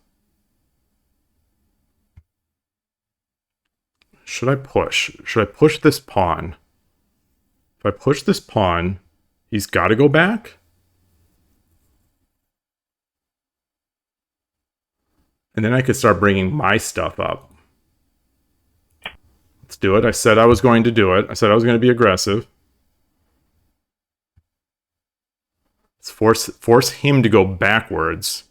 Should I push? Should I push this pawn? If I push this pawn, he's got to go back? And then I could start bringing my stuff up. Let's do it. I said I was going to do it. I said I was going to be aggressive. Let's force him to go backwards.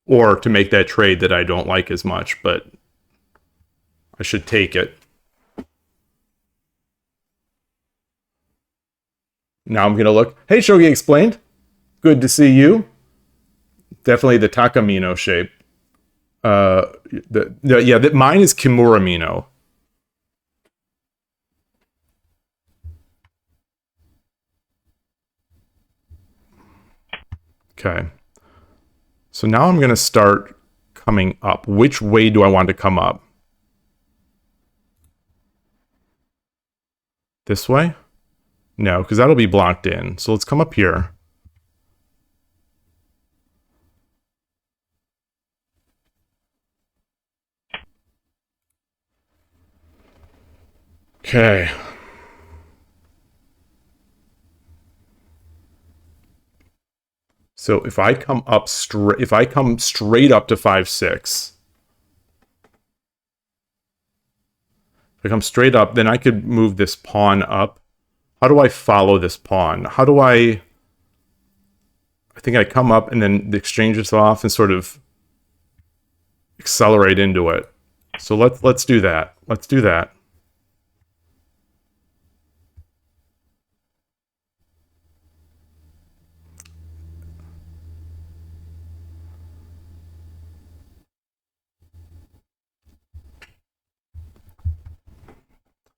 Or to make that trade that I don't like as much, but I should take it. Now I'm going to look. Hey, Shogi Explained. Good to see you. Definitely the Takamino shape. Mine is Kimura Mino. Okay. So now I'm going to start coming up. Which way do I want to come up? This way? No, because that'll be blocked in. So let's come up here. Okay. So if I come up straight, if I come straight up to 5-6, if I come straight up, then I could move this pawn up. How do I follow this pawn? How do I think I come up and then exchange this off and sort of accelerate into it. So let's do that. Let's do that.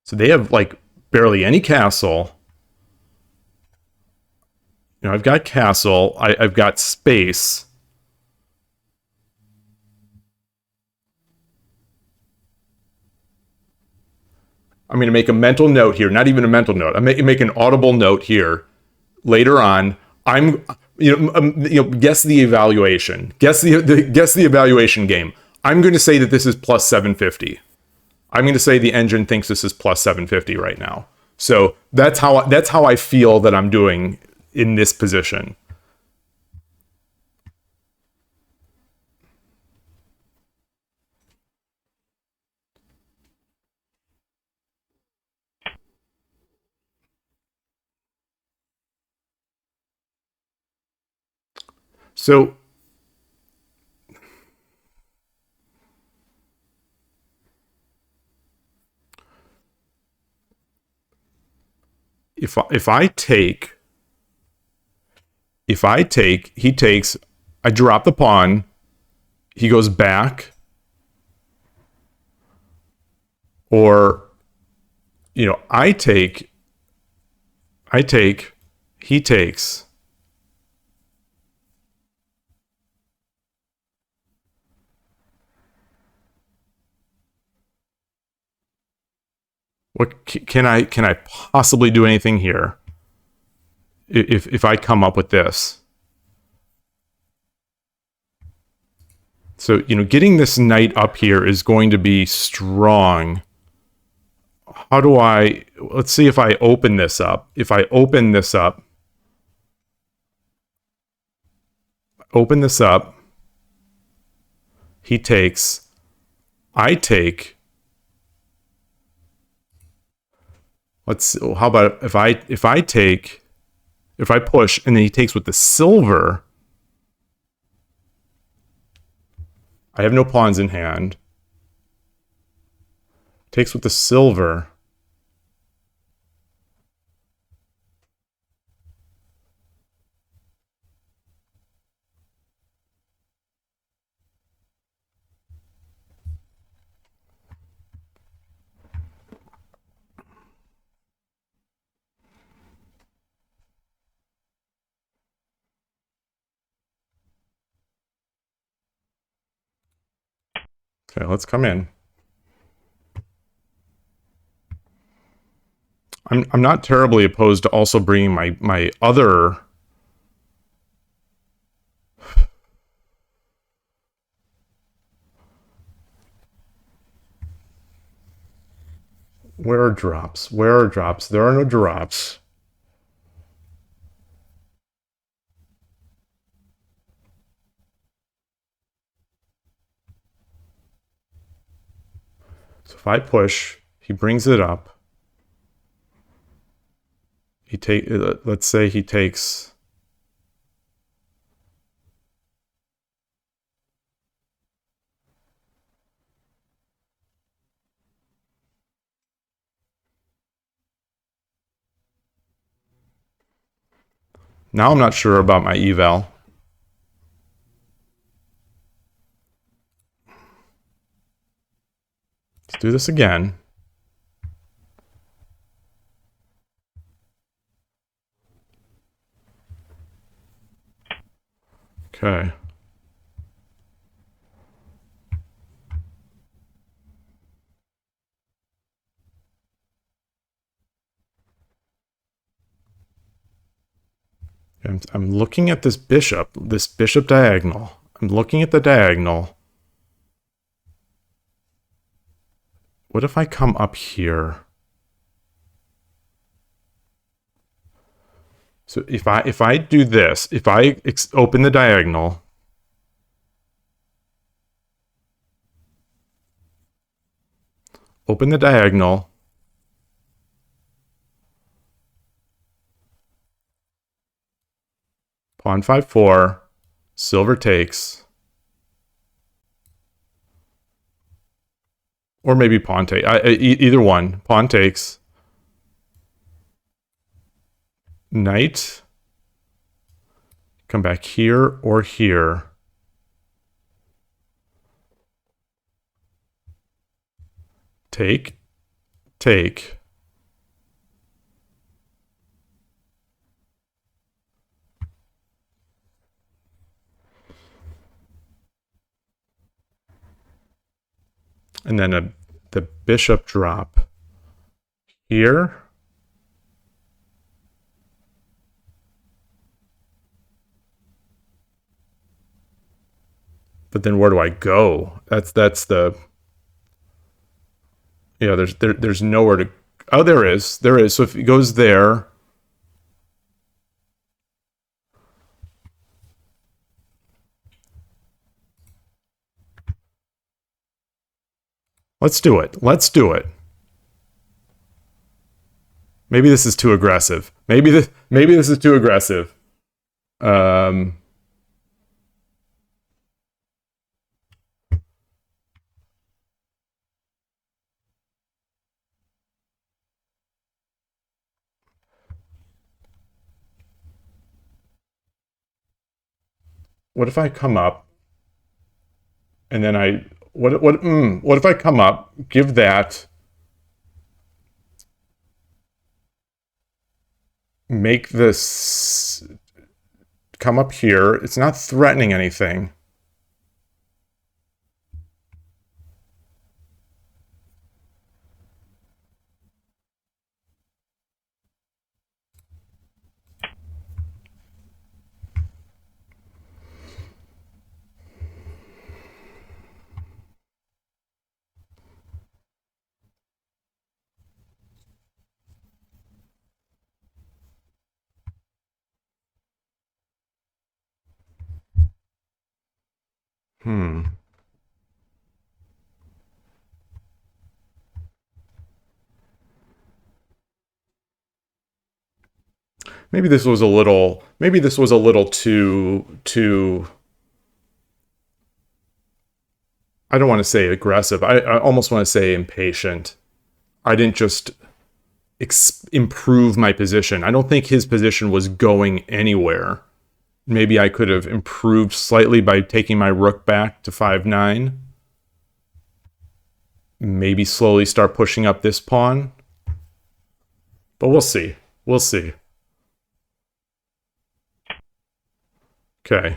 So they have like barely any castle. You know, I've got castle. I've got space. I'm going to make a mental note here. Not even a mental note. I'm going to make an audible note here. Later on, I'm guess the evaluation. Guess the evaluation game. I'm going to say that this is plus 750. I'm going to say the engine thinks this is plus 750 right now. So that's how I feel that I'm doing in this position. So if I take, he takes, I drop the pawn, he goes back, or I take, he takes. What can I possibly do anything here? If I come up with this. So, getting this knight up here is going to be strong. How do let's see if I open this up. If I open this up, he takes, I take. How about if I take, if I push and then he takes with the silver, I have no pawns in hand. Takes with the silver. Okay, let's come in. I'm not terribly opposed to also bringing my other. Where are drops? Where are drops? There are no drops. So if I push, he brings it up. Let's say he takes. Now I'm not sure about my eval. Let's do this again. Okay. I'm looking at this bishop diagonal. I'm looking at the diagonal. What if I come up here? So if I do this, if I open the diagonal, pawn 5-4, silver takes, or maybe pawn take. Either one, pawn takes, knight, come back here or here. Take. And then the bishop drop here. But then where do I go? That's the yeah. There's nowhere to. Oh, there is. There is. So if he goes there, let's do it. Let's do it. Maybe this is too aggressive. Maybe this is too aggressive. Um, what if I come up and then I what if I come up, give that, make this come up here. It's not threatening anything. Hmm. Maybe this was a little too I don't want to say aggressive. I almost want to say impatient. I didn't just improve my position. I don't think his position was going anywhere. Maybe I could have improved slightly by taking my rook back to 5-9. Maybe slowly start pushing up this pawn. But we'll see. We'll see. Okay.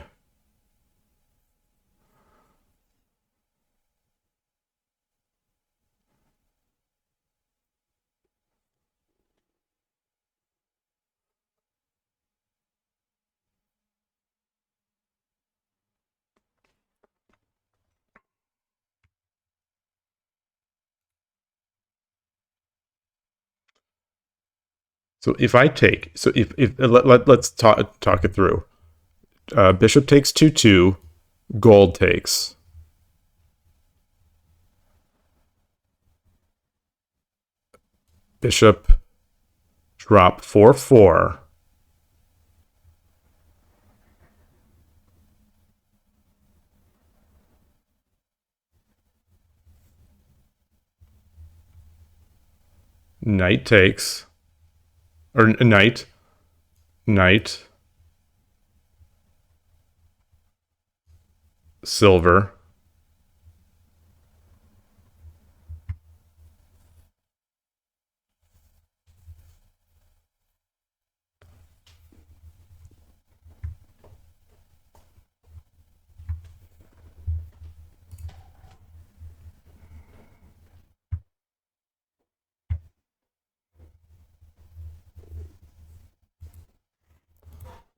So if I take, so if let's talk it through. Bishop takes 2-2, gold takes. Bishop drop 4-4. Knight takes, or knight, knight, silver.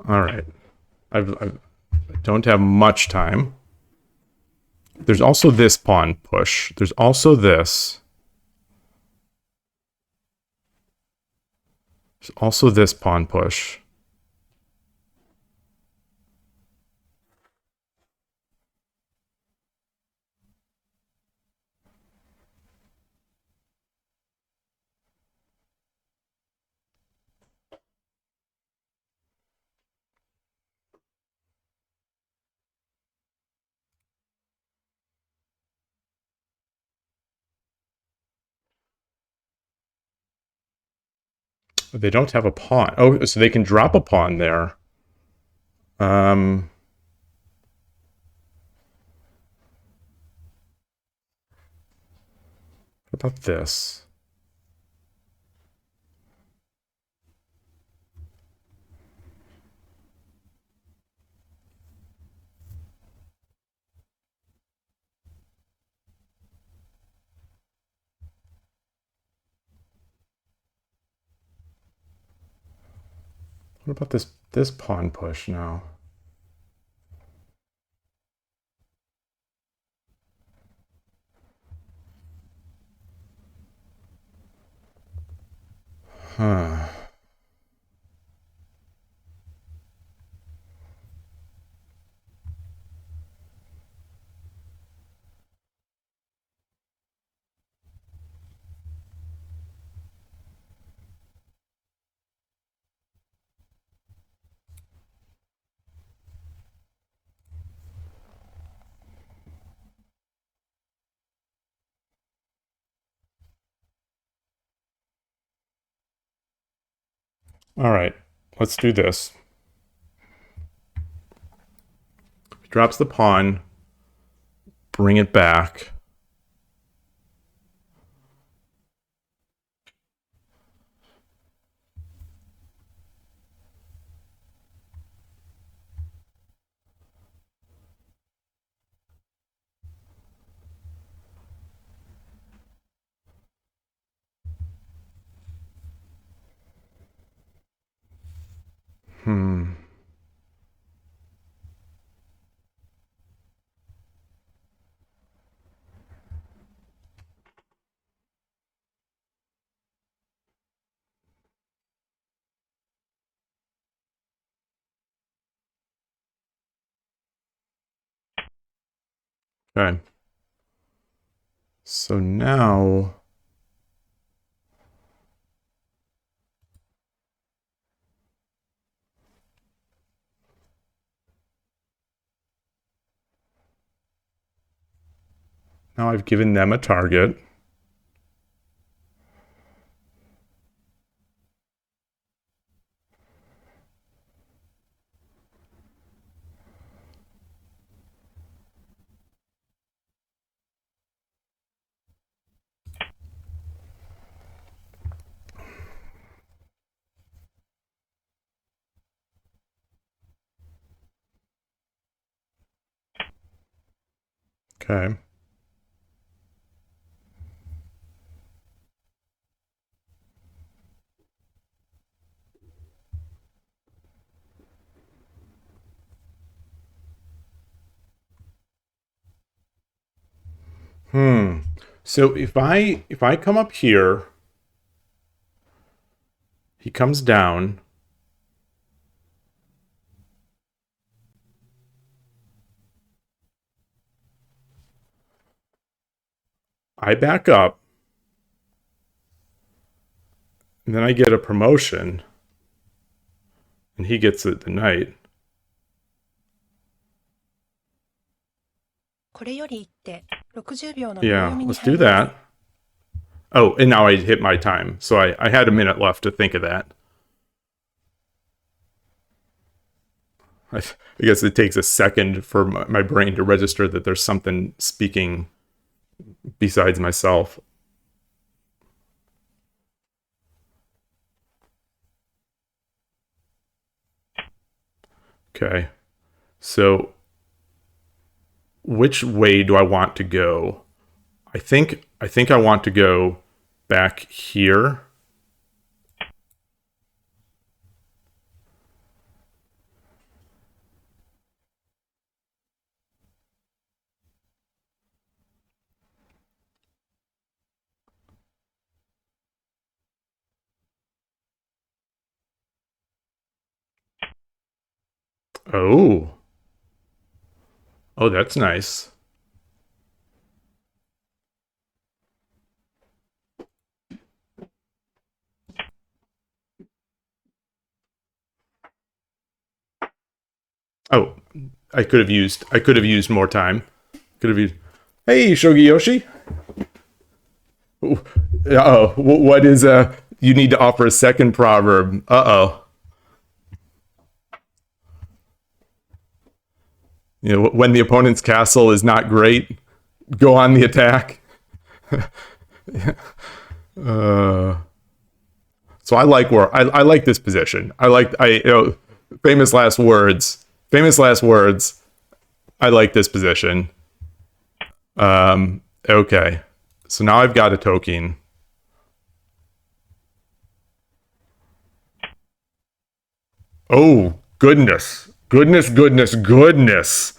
All right. I don't have much time. There's also this pawn push. There's also this. There's also this pawn push. They don't have a pawn. Oh, so they can drop a pawn there. Um, what about this? What about this pawn push now? Huh. All right, let's do this. He drops the pawn, bring it back. Hmm. Okay. So now I've given them a target. Okay. Hmm. So if I come up here, he comes down. I back up, and then I get a promotion, and he gets the knight. これより一手60秒の秒 Yeah, 読みに let's 入 do ります。 that. Oh, and now I hit my time. So I had a minute left to think of that. I guess it takes a second for my brain to register that there's something speaking besides myself. Okay. So which way do I want to go? I think I want to go back here. Oh. Oh, that's nice. Oh, I could have used more time. Could have used. Hey, Shogi Yoshi. Oh, what is you need to offer a second proverb. Uh-oh. You know, when the opponent's castle is not great, go on the attack. So I like where I like this position. Famous last words. Famous last words. I like this position. Okay. So now I've got a token. Oh, goodness. Goodness, goodness, goodness.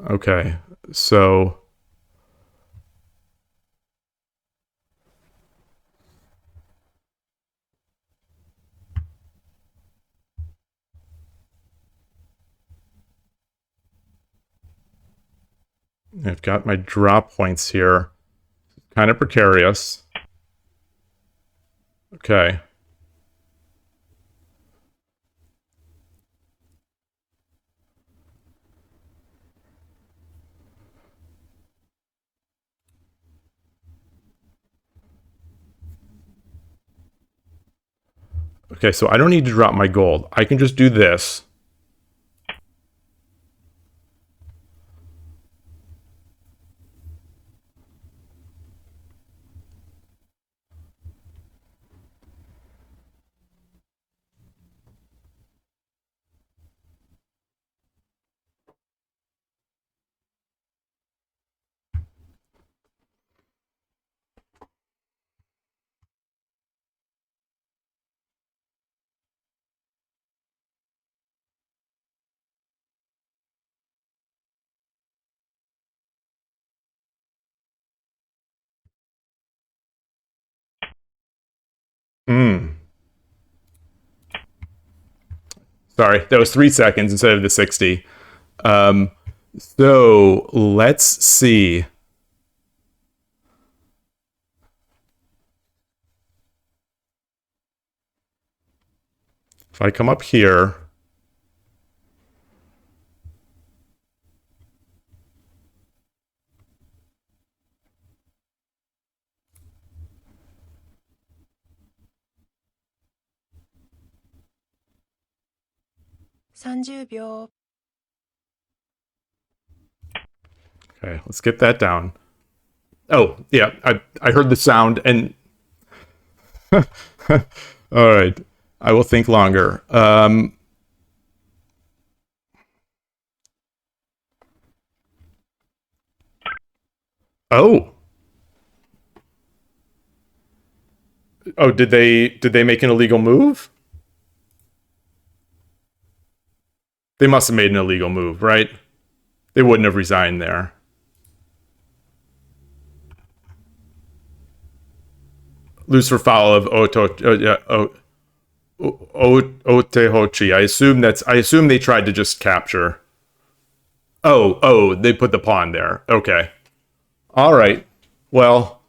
Okay, so I've got my drop points here. Kind of precarious. Okay. Okay, so I don't need to drop my gold. I can just do this. Hmm. Sorry, that was 3 seconds instead of the 60. Um, so let's see. If I come up here,30秒。okay, let's get that down. Oh, yeah, I heard the sound and all right. I will think longer. Oh. Oh, did they make an illegal move? They must have made an illegal move, right? They wouldn't have resigned there. Lose for foul of Otehochi. I assume they tried to just capture. Oh, they put the pawn there. Okay. All right. Well,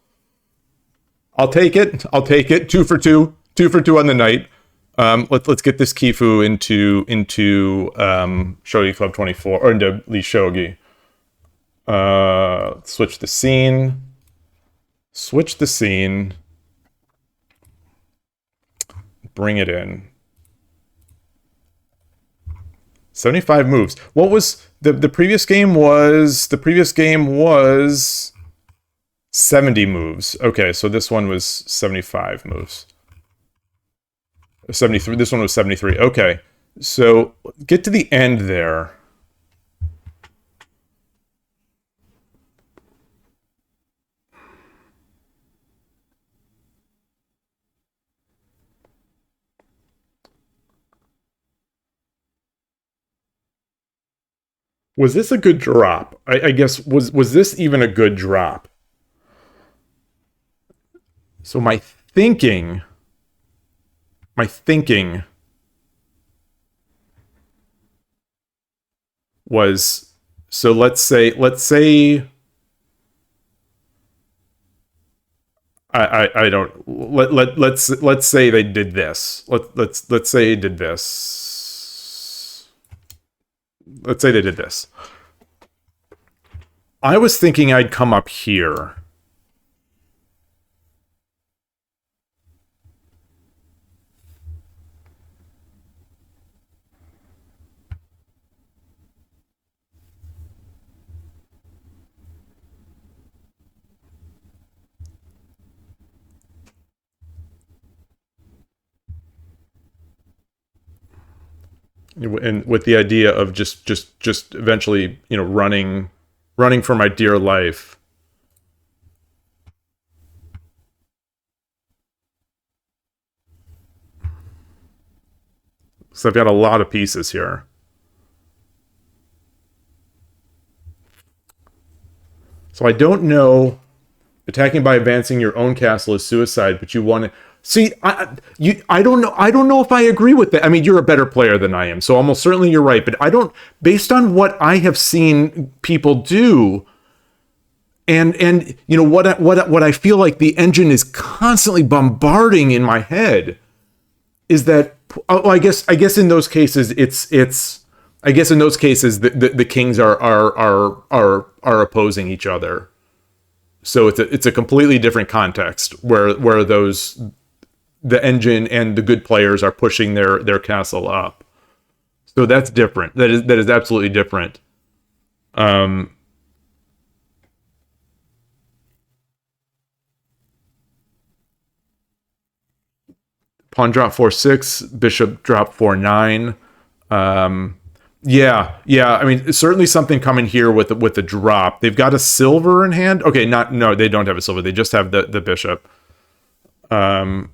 I'll take it. I'll take it. 2 for 2. 2 for 2 on the night. Let's get this Kifu into Shogi Club 24 or into Lee Shogi. Switch the scene. Switch the scene. Bring it in. 75 moves. What was the previous game was 70 moves. Okay, so this one was 75 moves. 73. This one was 73. Okay. So get to the end there. Was this a good drop? I guess was this even a good drop? So my thinking was, so let's say I don't let's say they did this. Let's say they did this. Let's say they did this. I was thinking I'd come up here. And with the idea of just eventually, running for my dear life. So I've got a lot of pieces here. So I don't know. Attacking by advancing your own castle is suicide, but you want to see. I don't know. I don't know if I agree with that. I mean, you're a better player than I am, so almost certainly you're right. But I don't. Based on what I have seen people do, and you know what I feel like the engine is constantly bombarding in my head is that. Oh, I guess in those cases it's. I guess in those cases the kings are opposing each other. So it's a completely different context where the engine and the good players are pushing their castle up. So that's different. That is absolutely different. Pawn drop 4-6, bishop drop 4-9. Yeah. I mean, certainly something coming here with the drop. They've got a silver in hand. Okay, no, they don't have a silver. They just have the bishop. Yeah,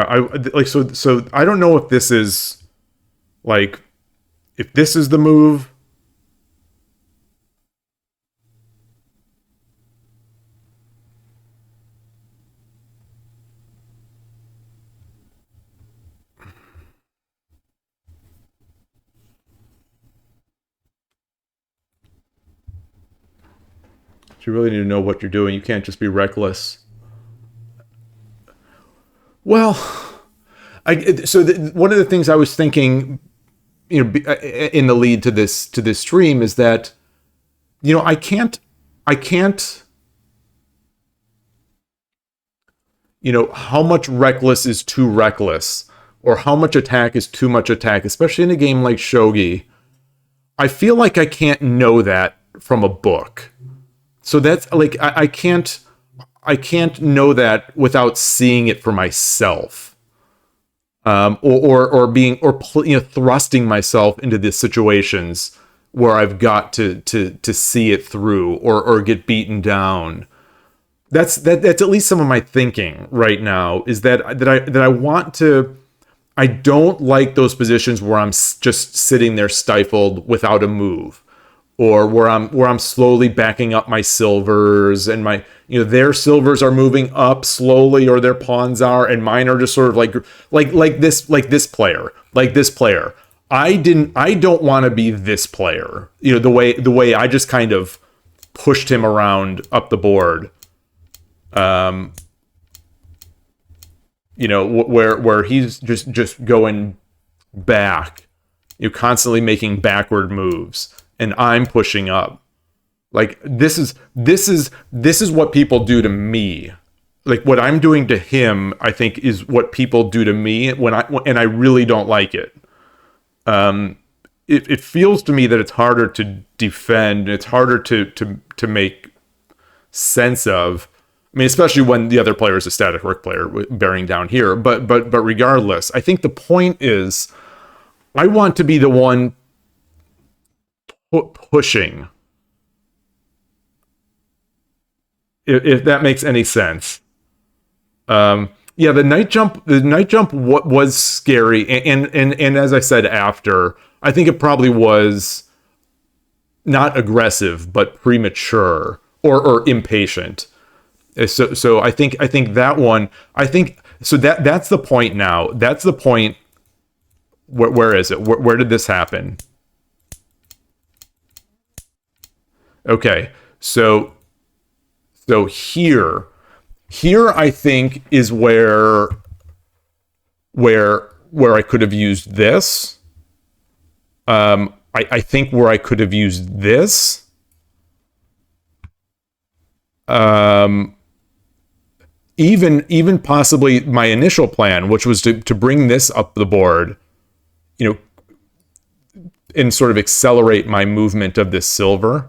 I like so I don't know if this is like if this is the move. You really need to know what you're doing. You can't just be reckless. Well, one of the things I was thinking, you know, in the lead to this stream is that, you know, I can't, you know, how much reckless is too reckless, or how much attack is too much attack, especially in a game like Shogi. I feel like I can't know that from a book. So that's like I can't know that without seeing it for myself, or being you know, thrusting myself into the situations where I've got to see it through or get beaten down. That's at least some of my thinking right now is that I want to. I don't like those positions where I'm just sitting there stifled without a move, or where I'm slowly backing up my silvers, and my, you know, their silvers are moving up slowly, or their pawns are, and mine are just sort of like this player. I don't want to be this player. You know, the way I just kind of pushed him around up the board. You know, where he's just going back, you know, constantly making backward moves, and I'm pushing up. Like this is what people do to me. Like what I'm doing to him, I think, is what people do to me and I really don't like it. It feels to me that it's harder to defend. It's harder to make sense of. I mean, especially when the other player is a static rook player bearing down here. But regardless, I think the point is, I want to be the one pushing. If that makes any sense. Yeah, the night jump what was scary, and as I said after, I think it probably was not aggressive, but premature or impatient. So I think that one, so that's the point now. That's the point. Where is it? Where did this happen? Okay, so here I think is where I could have used this. I think where I could have used this. Even possibly my initial plan, which was to bring this up the board, you know, and sort of accelerate my movement of this silver.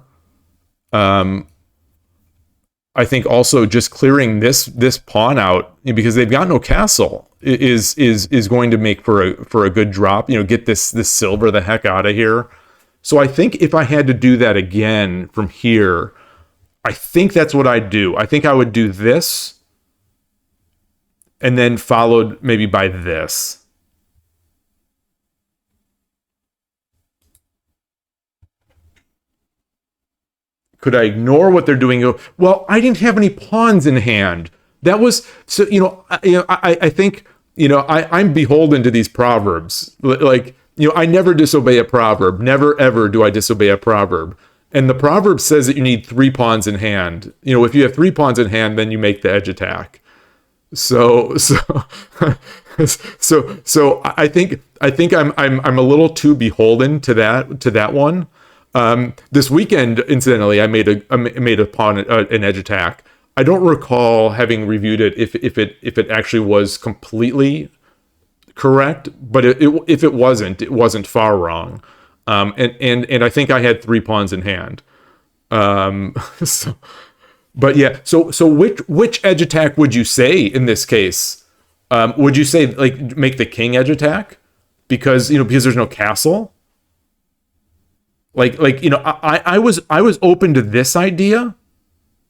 I think also just clearing this pawn out, because they've got no castle, is going to make for a good drop. You know, get this silver the heck out of here. So I think if I had to do that again from here, I think that's what I'd do. I think I would do this, and then followed maybe by this. Could I ignore what they're doing? Well, I didn't have any pawns in hand. That was so. I think I'm beholden to these proverbs. Like I never disobey a proverb. Never ever do I disobey a proverb. And the proverb says that you need 3 pawns in hand. If you have 3 pawns in hand, then you make the edge attack. So I think I'm a little too beholden to that one. This weekend, incidentally, I made a pawn an edge attack. I don't recall having reviewed it if it actually was completely correct, but if it wasn't far wrong. And I think I had 3 pawns in hand. So, but yeah, so which edge attack would you say in this case? Would you say like make the king edge attack because there's no castle? I was open to this idea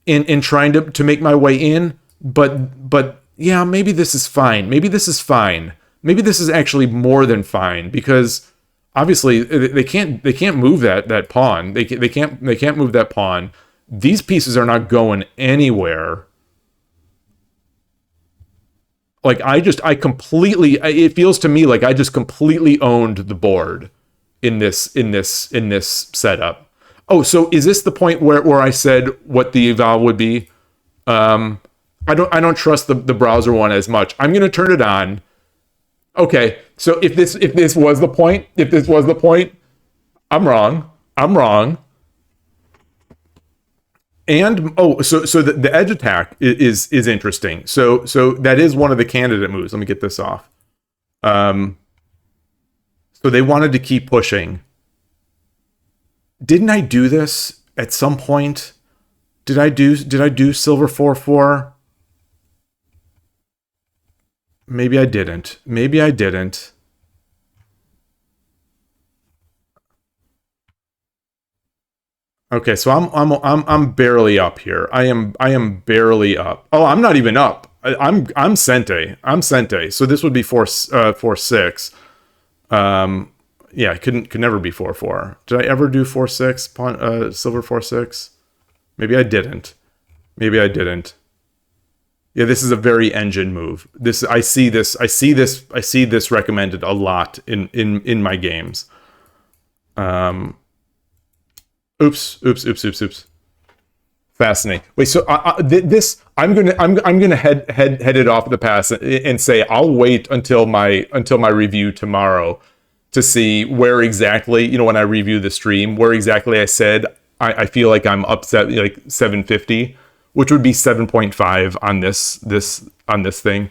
in trying to make my way in, but yeah, maybe this is fine. Maybe this is fine. Maybe this is actually more than fine because obviously they can't move that pawn. They can't move that pawn. These pieces are not going anywhere. Like I completely, it feels to me like I just completely owned the board in this setup. Oh, so is this the point where I said what the eval would be? I don't trust the browser one as much. I'm gonna turn it on. Okay, so if this was the point, I'm wrong. I'm wrong. And so the edge attack is interesting. So that is one of the candidate moves. Let me get this off. So they wanted to keep pushing. Didn't I do this at some point? Did I do silver 4/4? Maybe I didn't. Maybe I didn't. Okay, so I'm barely up here. I am barely up. Oh, I'm not even up. I'm Sente. I'm Sente. So this would be 4/6. Yeah, could never be 4/4. Did I ever do 4/6 silver 4/6? Maybe I didn't. Maybe I didn't. Yeah, this is a very engine move. I see this recommended a lot in my games. Oops. Fascinating. Wait, so this I'm gonna head it off the pass and say I'll wait until my review tomorrow to see where exactly when I review the stream where exactly I said I feel like I'm upset like 750, which would be 7.5 on this thing.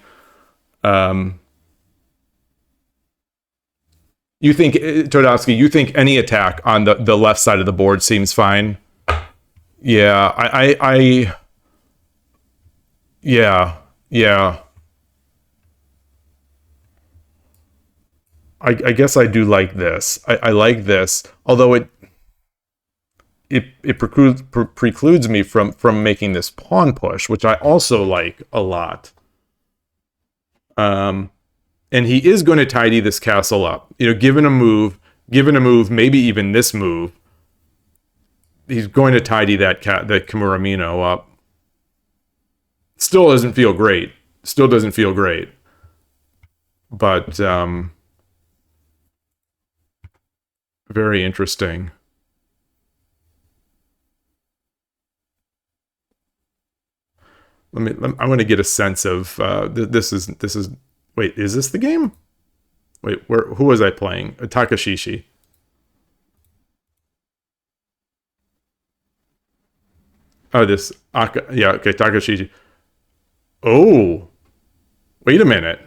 You think Todovsky? You think any attack on the left side of the board seems fine? Yeah, yeah. I guess I do like this. I like this, although it precludes me from making this pawn push, which I also like a lot. And he is going to tidy this castle up. Given a move, maybe even this move, he's going to tidy that Kimuramino up. Still doesn't feel great. But very interesting. I'm going to get a sense of this is. Wait, is this the game? Wait, who was I playing? Takashishi. Oh, this yeah, okay, Takashishi. Oh, wait a minute.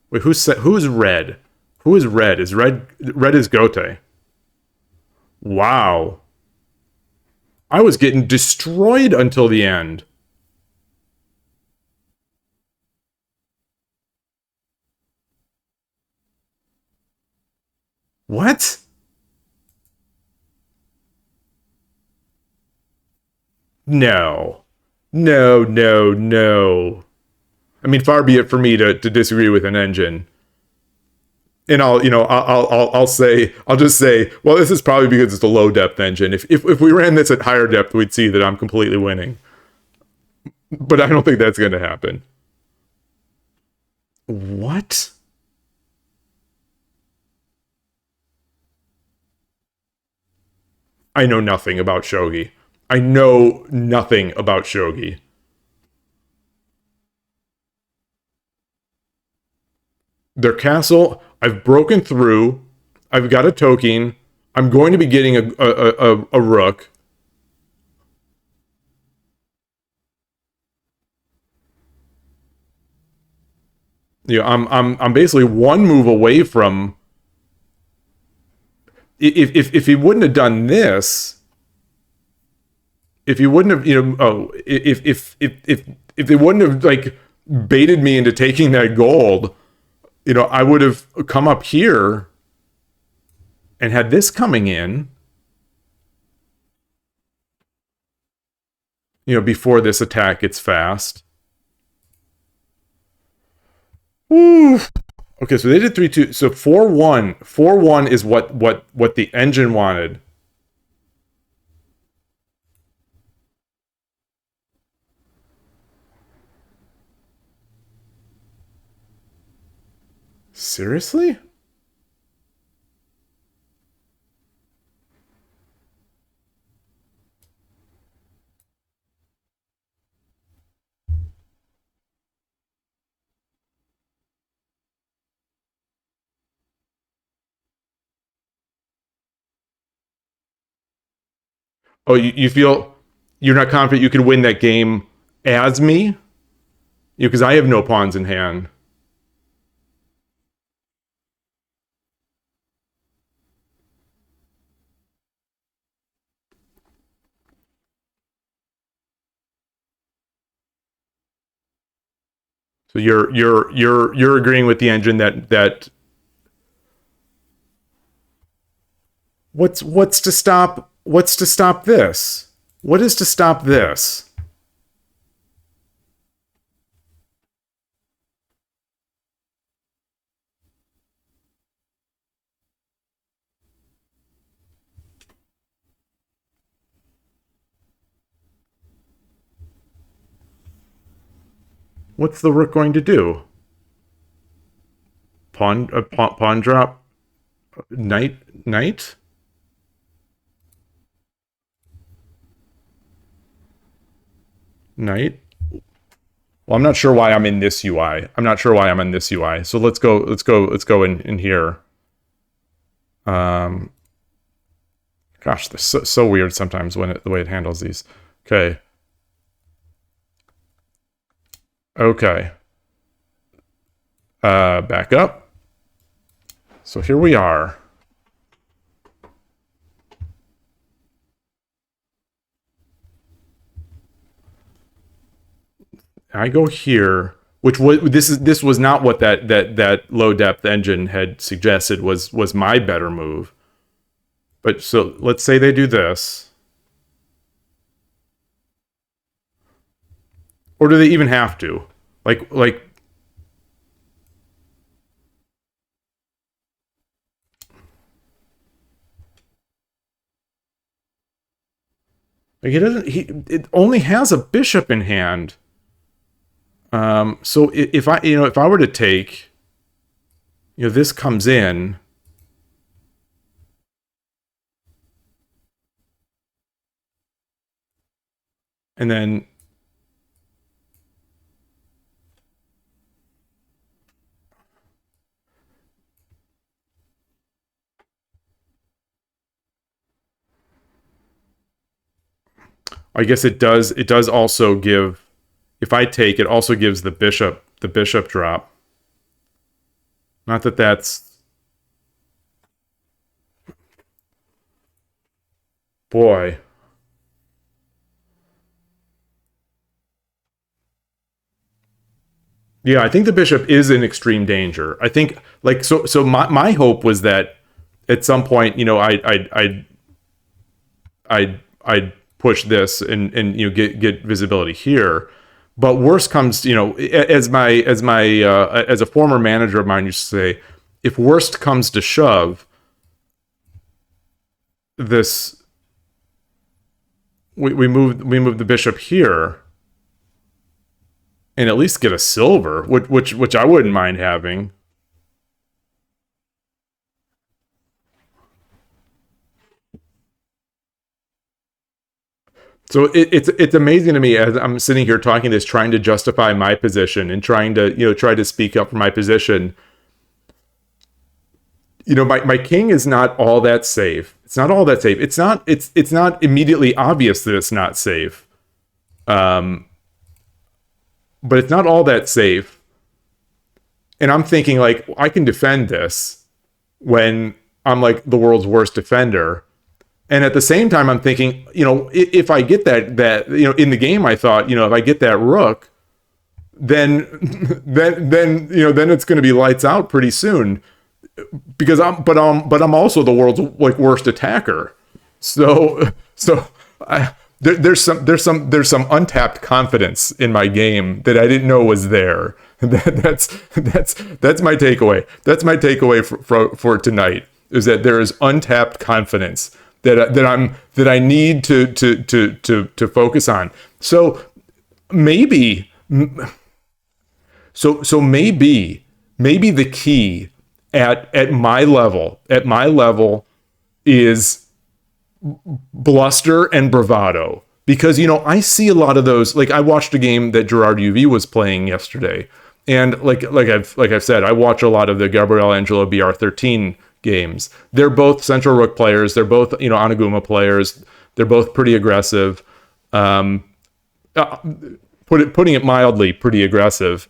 Wait, who's red? Who is red? Is red is Gote? Wow. I was getting destroyed until the end. What? No. No. I mean, far be it for me to disagree with an engine. And I'll just say, well, this is probably because it's a low depth engine. If we ran this at higher depth, we'd see that I'm completely winning. But I don't think that's going to happen. What? I know nothing about Shogi. I know nothing about Shogi. Their castle, I've broken through. I've got a token. I'm going to be getting a rook. I'm basically one move away from. If he wouldn't have done this, if he wouldn't have, if they wouldn't have like baited me into taking that gold, I would have come up here and had this coming in, before this attack gets fast. Woo. Okay, so they did 3-2. So 4-1. 4-1 is what the engine wanted. Seriously? Oh, you feel you're not confident you can win that game as me? Because I have no pawns in hand. So you're agreeing with the engine that what's to stop this? What is to stop this? What's the rook going to do? Pawn drop, knight. Knight. Well, I'm not sure why I'm in this UI. So let's go in here. Gosh, this is so weird sometimes the way it handles these. Okay. Okay. Back up. So here we are. I go here, which was this was not what that low depth engine had suggested was my better move. But so let's say they do this. Or do they even have to? Like it only has a bishop in hand. So if I were to take, this comes in, and then I guess it does also give, if I take, it also gives the bishop drop. Not that that's, boy. Yeah, I think the bishop is in extreme danger. I think so my hope was that at some point, I'd push this and get visibility here. But worst comes, as a former manager of mine used to say, if worst comes to shove, this we move the bishop here and at least get a silver, which I wouldn't mind having. So it's amazing to me as I'm sitting here talking this, trying to justify my position and trying to try to speak up for my position. My king is not all that safe. It's not all that safe. It's not immediately obvious that it's not safe. But it's not all that safe. And I'm thinking like I can defend this when I'm like the world's worst defender. And at the same time, I'm thinking, if I get that in the game, I thought, if I get that rook, then it's going to be lights out pretty soon, because I'm also the world's like worst attacker. So there's some untapped confidence in my game that I didn't know was there. That's my takeaway. That's my takeaway for tonight, is that there is untapped confidence that I need to focus on. So maybe the key at my level is bluster and bravado, because I see a lot of those. Like, I watched a game that Gerard UV was playing yesterday, and like I've said, I watch a lot of the Gabriel Angelo BR13 games. They're both central rook players. They're both Anaguma players. They're both pretty aggressive. Putting it mildly, pretty aggressive.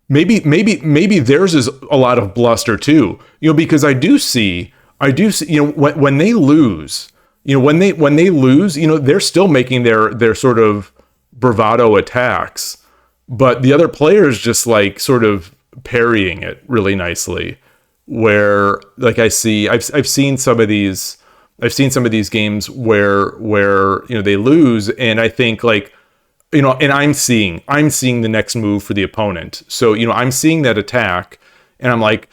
Maybe theirs is a lot of bluster too. Because I do see. When they lose, they're still making their sort of bravado attacks, but the other players just like sort of parrying it really nicely. Where like I've seen some of these games where they lose, and I think like and I'm seeing the next move for the opponent. So I'm seeing that attack, and I'm like,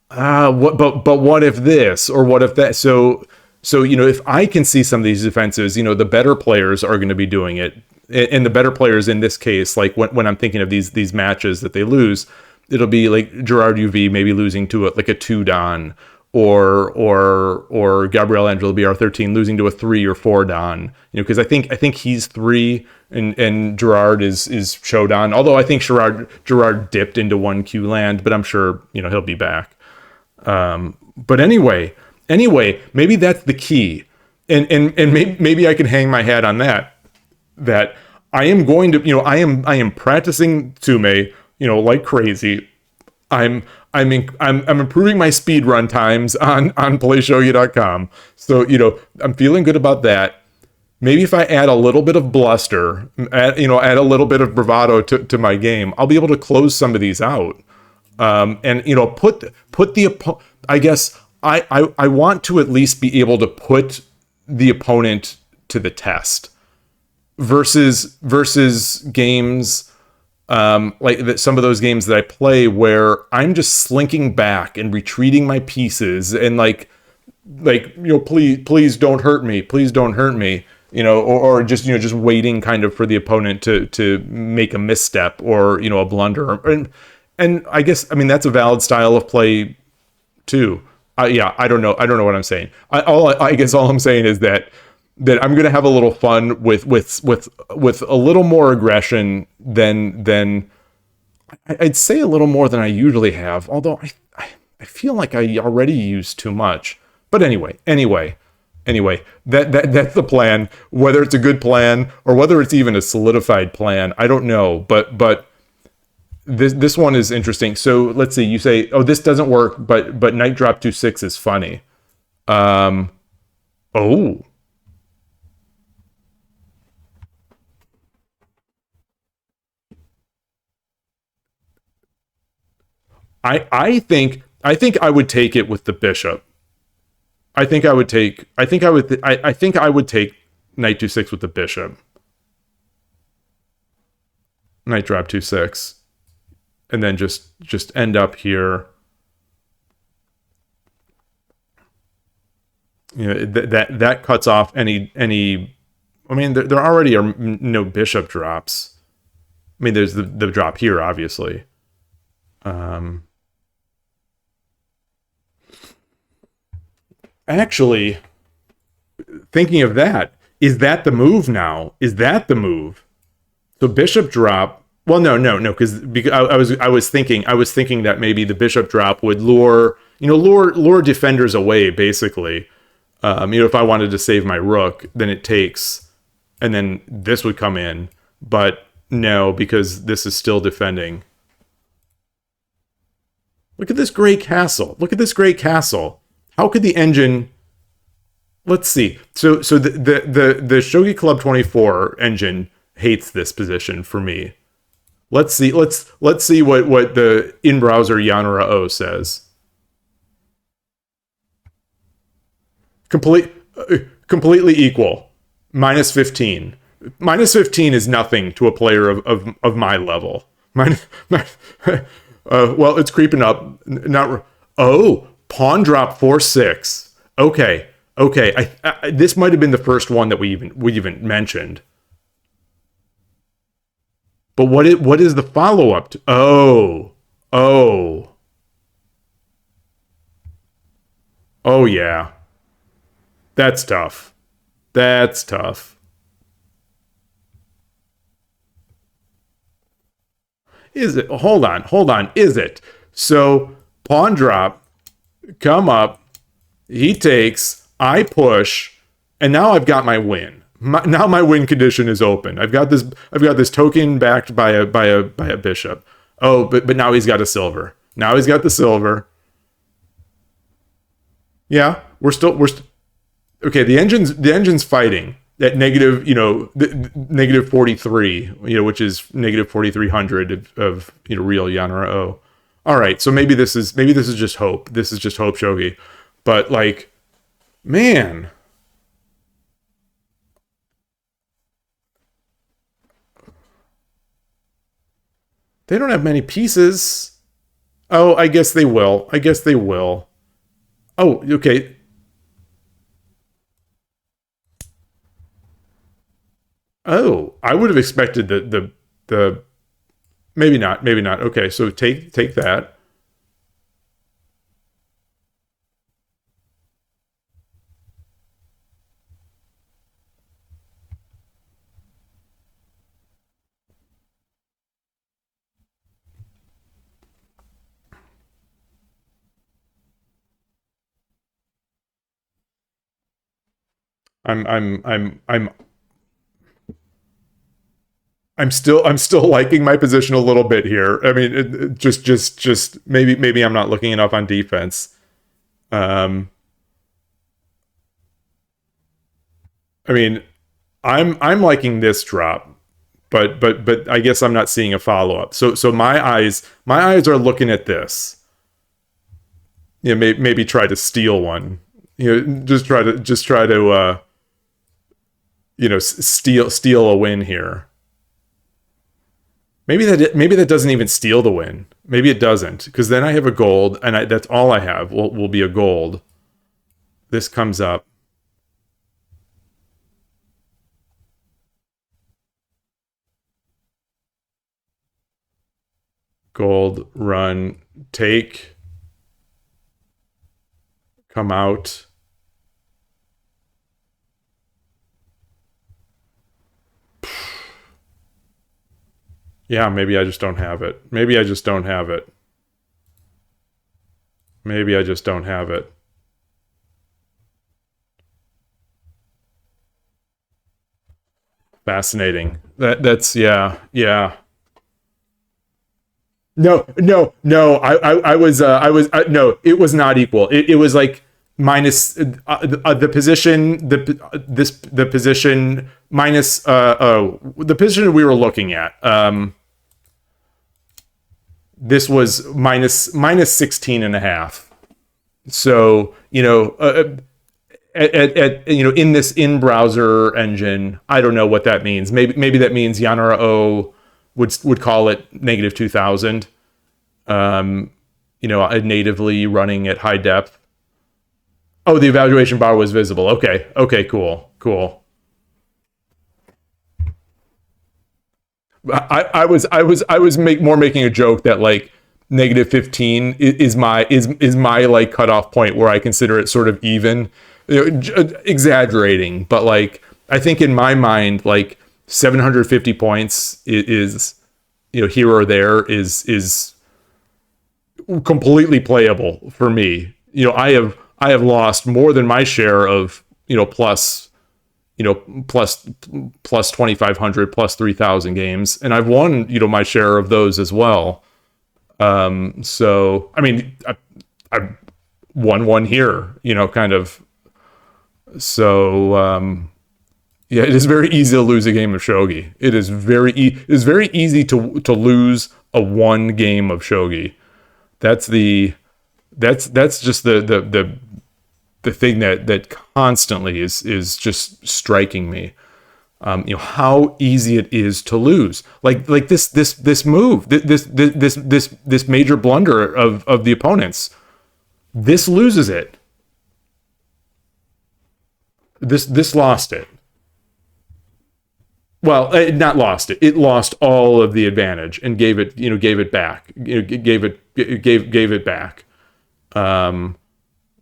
but what if this, or what if that? So if I can see some of these defenses, the better players are going to be doing it, and the better players in this case, like when I'm thinking of these matches that they lose, it'll be like Gerard UV maybe losing to a 2 Don, or Gabriel Angelo BR13 losing to a 3 or 4 Don. Because I think he's 3 and Gerard is showdown. Although I think Gerard dipped into 1Q land, but I'm sure he'll be back. But anyway, maybe that's the key, and maybe I can hang my hat on that I am going to I am practicing Tsume like crazy. I'm improving my speed run times on playshogi.com. So I'm feeling good about that. Maybe if I add a little bit of bluster, add a little bit of bravado to my game, I'll be able to close some of these out. And put the I guess I want to at least be able to put the opponent to the test, versus games like some of those games that I play where I'm just slinking back and retreating my pieces and please don't hurt me, or just waiting kind of for the opponent to make a misstep or a blunder. And I guess that's a valid style of play too. I don't know what I'm saying. I guess all I'm saying is that I'm going to have a little fun with a little more aggression than I'd say a little more than I usually have. Although I feel like I already use too much. But anyway, that's the plan. Whether it's a good plan or whether it's even a solidified plan, I don't know. But this one is interesting. So let's see. You say, oh, this doesn't work, but knight drop 2/6 is funny. Oh. I think I would take it with the bishop. I think I would take knight 2/6 with the bishop. Knight drop 2/6, and then just end up here. You know, that cuts off any. I mean, there already are no bishop drops. I mean, there's the drop here, obviously. Actually, thinking of that, is that the move now? Is that the move? So bishop drop. Well, no, because I was thinking that maybe the bishop drop would lure defenders away, basically. If I wanted to save my rook, then it takes, and then this would come in. But no, because this is still defending. Look at this great castle. How could the engine? Let's see. So the Shogi Club 24 engine hates this position for me. Let's see what the in-browser Yanara O says. Completely equal. Minus 15. Minus 15 is nothing to a player of my level. Well, it's creeping up. Pawn drop 4/6. Okay. This might have been the first one that we even mentioned. But what is the follow-up to? Oh yeah. That's tough. Is it? Hold on. Is it? So pawn drop, come up, he takes, I push, and now I've got my win. Now my win condition is open. I've got this token backed by a bishop. Oh, but now he's got a silver. Now he's got the silver. Yeah, we're still okay. The engine's fighting at negative, negative 43, which is negative 4,300 of real Yanara O. All right, so maybe this is just hope. This is just hope, Shogi. But like, man. They don't have many pieces. Oh, I guess they will. Oh, okay. Oh, I would have expected the maybe not. Okay, so take that. I'm still liking my position a little bit here. I mean, just maybe I'm not looking enough on defense. I mean, I'm liking this drop, but I guess I'm not seeing a follow up. So my eyes are looking at this. Maybe try to steal one. Just try to steal a win here. Maybe that doesn't even steal the win. Maybe it doesn't, because then I have a gold, and that's all I have will be a gold. This comes up. Gold, run, take, come out. Yeah, maybe I just don't have it. Maybe I just don't have it. Fascinating. That's yeah. No. I was no. It was not equal. It was like minus the position. The position minus the position we were looking at. This was minus 16.5. So in this in-browser engine, I don't know what that means. Maybe that means Yanara O would call it negative 2000. Natively running at high depth. Oh, the evaluation bar was visible. Okay. Okay, cool. I was making a joke that like negative 15 is my like cutoff point where I consider it sort of even, exaggerating, but like I think in my mind like 750 points is here or there is completely playable for me. I have lost more than my share of plus 2,500 plus 3,000 games, and I've won my share of those as well. So I mean, I won one here, kind of. So yeah, it is very easy to lose a game of shogi. It is very easy to lose a one game of shogi. That's just the thing that constantly is just striking me. How easy it is to lose. Like this move, this major blunder of the opponents. This loses it. This lost it. Well, not lost it. It lost all of the advantage and gave it back. Gave it back.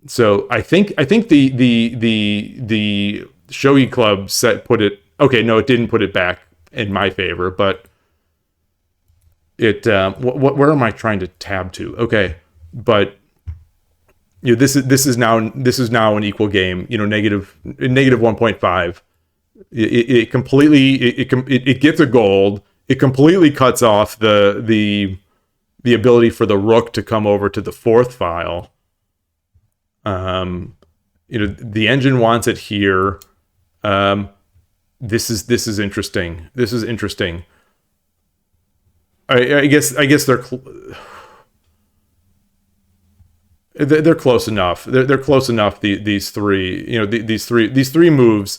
So I think the Shogi Club set put it. Okay, no, it didn't put it back in my favor, but it. Where am I trying to tab to? Okay, but this is now an equal game. Negative 1.5. It completely it gets a gold. It completely cuts off the ability for the rook to come over to the fourth file. The engine wants it here. This is interesting. This is interesting. I guess they're close enough. They're close enough. These three, these three moves.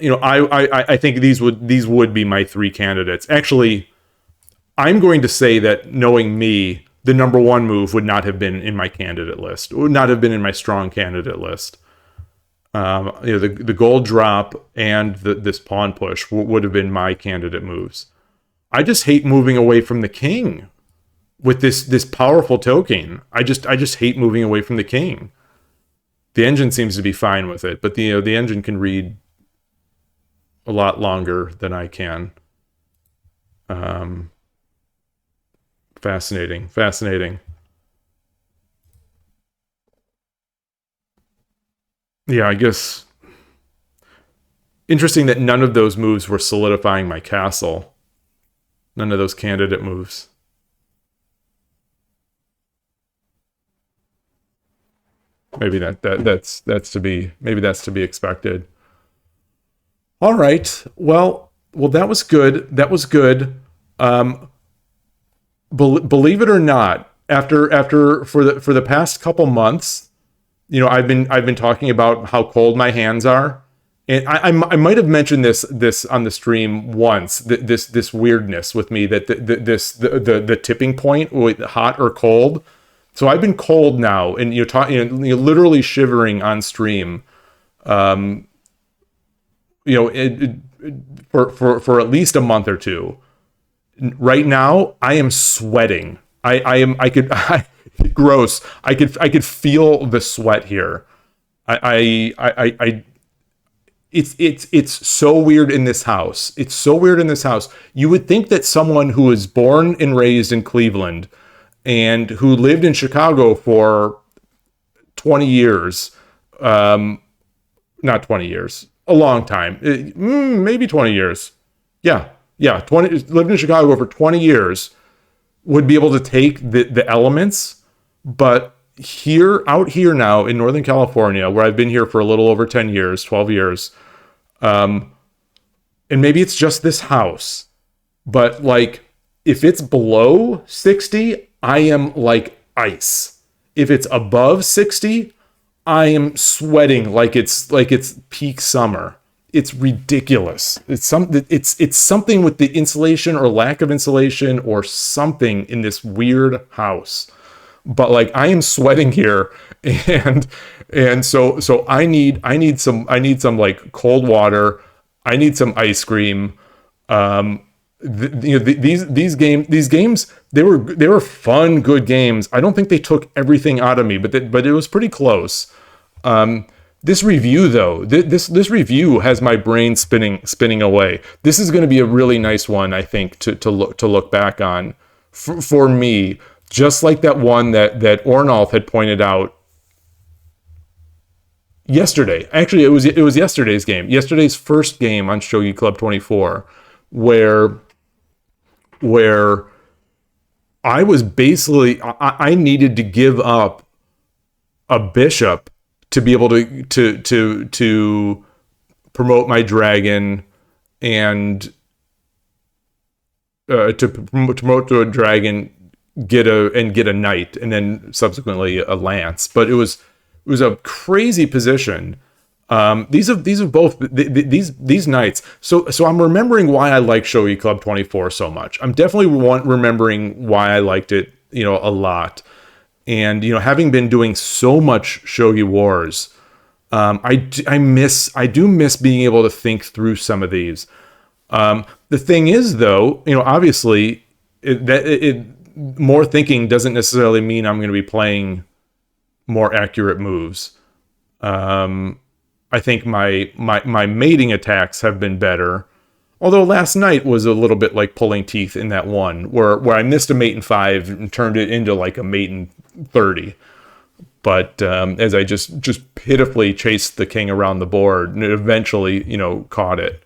I think these would be my three candidates. Actually, I'm going to say that, knowing me, the number one move would not have been in my candidate list. It would not have been in my strong candidate list. The gold drop and this pawn push would have been my candidate moves. I just hate moving away from the king with this powerful token. I just hate moving away from the king. The engine seems to be fine with it, but the engine can read a lot longer than I can. Fascinating. Yeah, I guess interesting that none of those moves were solidifying my castle. None of those candidate moves. Maybe that's to be expected. All right. Well, that was good. Believe it or not, after for the past couple months, I've been talking about how cold my hands are, and I might have mentioned this on the stream once. This weirdness with me, that the tipping point with hot or cold. So I've been cold now, and you're literally shivering on stream. For at least a month or two. Right now, I am sweating. Gross. I could feel the sweat here. It's so weird in this house. It's so weird in this house. You would think that someone who was born and raised in Cleveland and who lived in Chicago for 20 years, not 20 years, a long time, maybe 20 years. Yeah, 20, lived in Chicago for 20 years, would be able to take the elements, but out here now in Northern California, where I've been here for a little over 10 years, 12 years, and maybe it's just this house, but like, if it's below 60, I am like ice. If it's above 60, I am sweating like it's peak summer. it's ridiculous. It's something with the insulation or lack of insulation or something in this weird house. But like I am sweating here, and so I need some like cold water. I need some ice cream. These games they were fun, good games. I don't think they took everything out of me, but it was pretty close. This review though, this review has my brain spinning away. This is going to be a really nice one, I think, to look back on for me. Just like that one that Ornolf had pointed out yesterday. Actually, it was yesterday's game, yesterday's first game on Shogi Club 24, where I was basically I needed to give up a bishop to be able to promote my dragon and to promote to a dragon, get a knight, and then subsequently a lance. But it was a crazy position. These are both these knights. So I'm remembering why I like Shogi Club 24 so much. I'm definitely remembering why I liked it, a lot. And having been doing so much Shogi Wars, I do miss being able to think through some of these. The thing is, though, obviously, more thinking doesn't necessarily mean I'm going to be playing more accurate moves. I think my mating attacks have been better. Although last night was a little bit like pulling teeth in that one where I missed a mate in 5 and turned it into like a mate in 30. But as I just pitifully chased the king around the board and it eventually, caught it.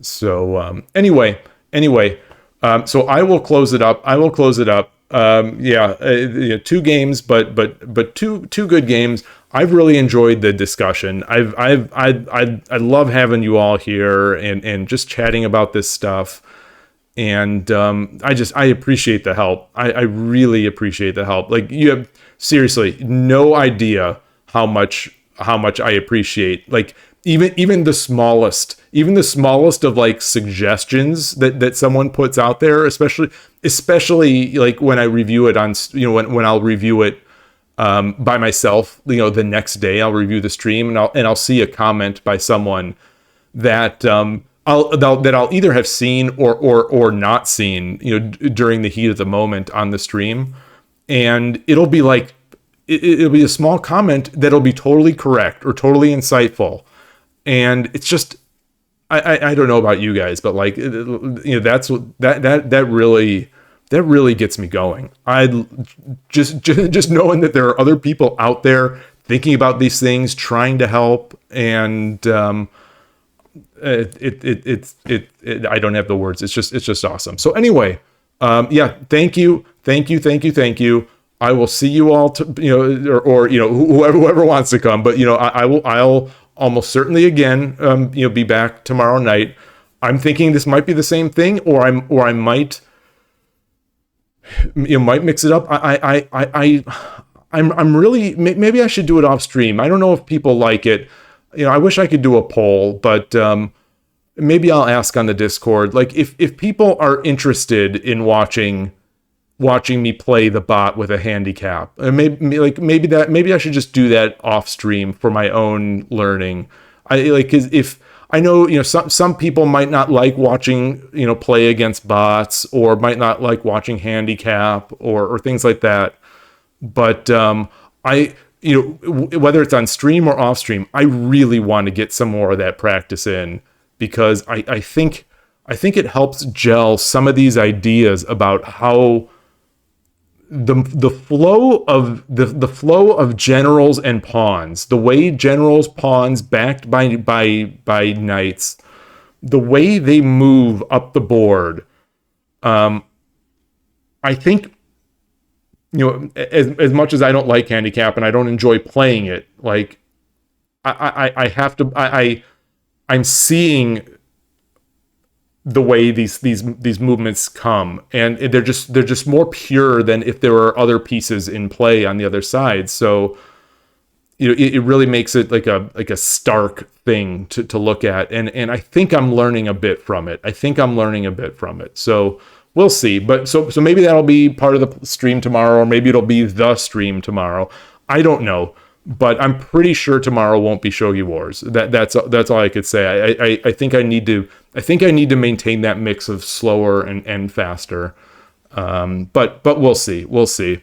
So anyway, so I will close it up. 2 games, but two good games. I've really enjoyed the discussion. I love having you all here and just chatting about this stuff. And I appreciate the help. I really appreciate the help. Like, you have seriously no idea how much I appreciate, like, even the smallest of like suggestions that someone puts out there, especially like when I review it on, when I'll review it by myself, the next day I'll review the stream and I'll see a comment by someone that I'll either have seen or not seen, during the heat of the moment on the stream, and it'll be like it'll be a small comment that'll be totally correct or totally insightful, and it's just I don't know about you guys, but like that's what that really gets me going. I just knowing that there are other people out there thinking about these things, trying to help, and I don't have the words. It's just awesome. So anyway, thank you. I will see you all whoever wants to come, but I'll almost certainly again be back tomorrow night. I'm thinking this might be the same thing, or I might mix it up. I'm really, maybe I should do it off stream. I don't know if people like it. I wish I could do a poll, but maybe I'll ask on the Discord. Like, if people are interested in watching me play the bot with a handicap, and maybe I should just do that off stream for my own learning. Because if I know, some people might not like watching, play against bots, or might not like watching handicap or things like that. But whether it's on stream or off stream, I really want to get some more of that practice in, because I think it helps gel some of these ideas about how the flow of generals and pawns, the way generals, pawns backed by knights, the way they move up the board. I think, as much as I don't like handicap and I don't enjoy playing it, like I'm seeing the way these movements come, and they're just more pure than if there were other pieces in play on the other side. So it really makes it like a stark thing to look at. And I think I'm learning a bit from it. So we'll see. But so maybe that'll be part of the stream tomorrow, or maybe it'll be the stream tomorrow. I don't know. But I'm pretty sure tomorrow won't be Shogi Wars. That's all I could say. I think I need to maintain that mix of slower and faster. But we'll see.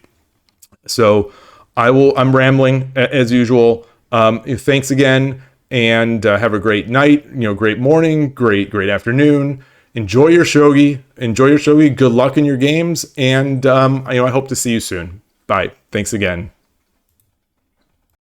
So I'm rambling as usual. Thanks again, and have a great night. Great morning, great afternoon. Enjoy your shogi. Good luck in your games, and I hope to see you soon. Bye. Thanks again.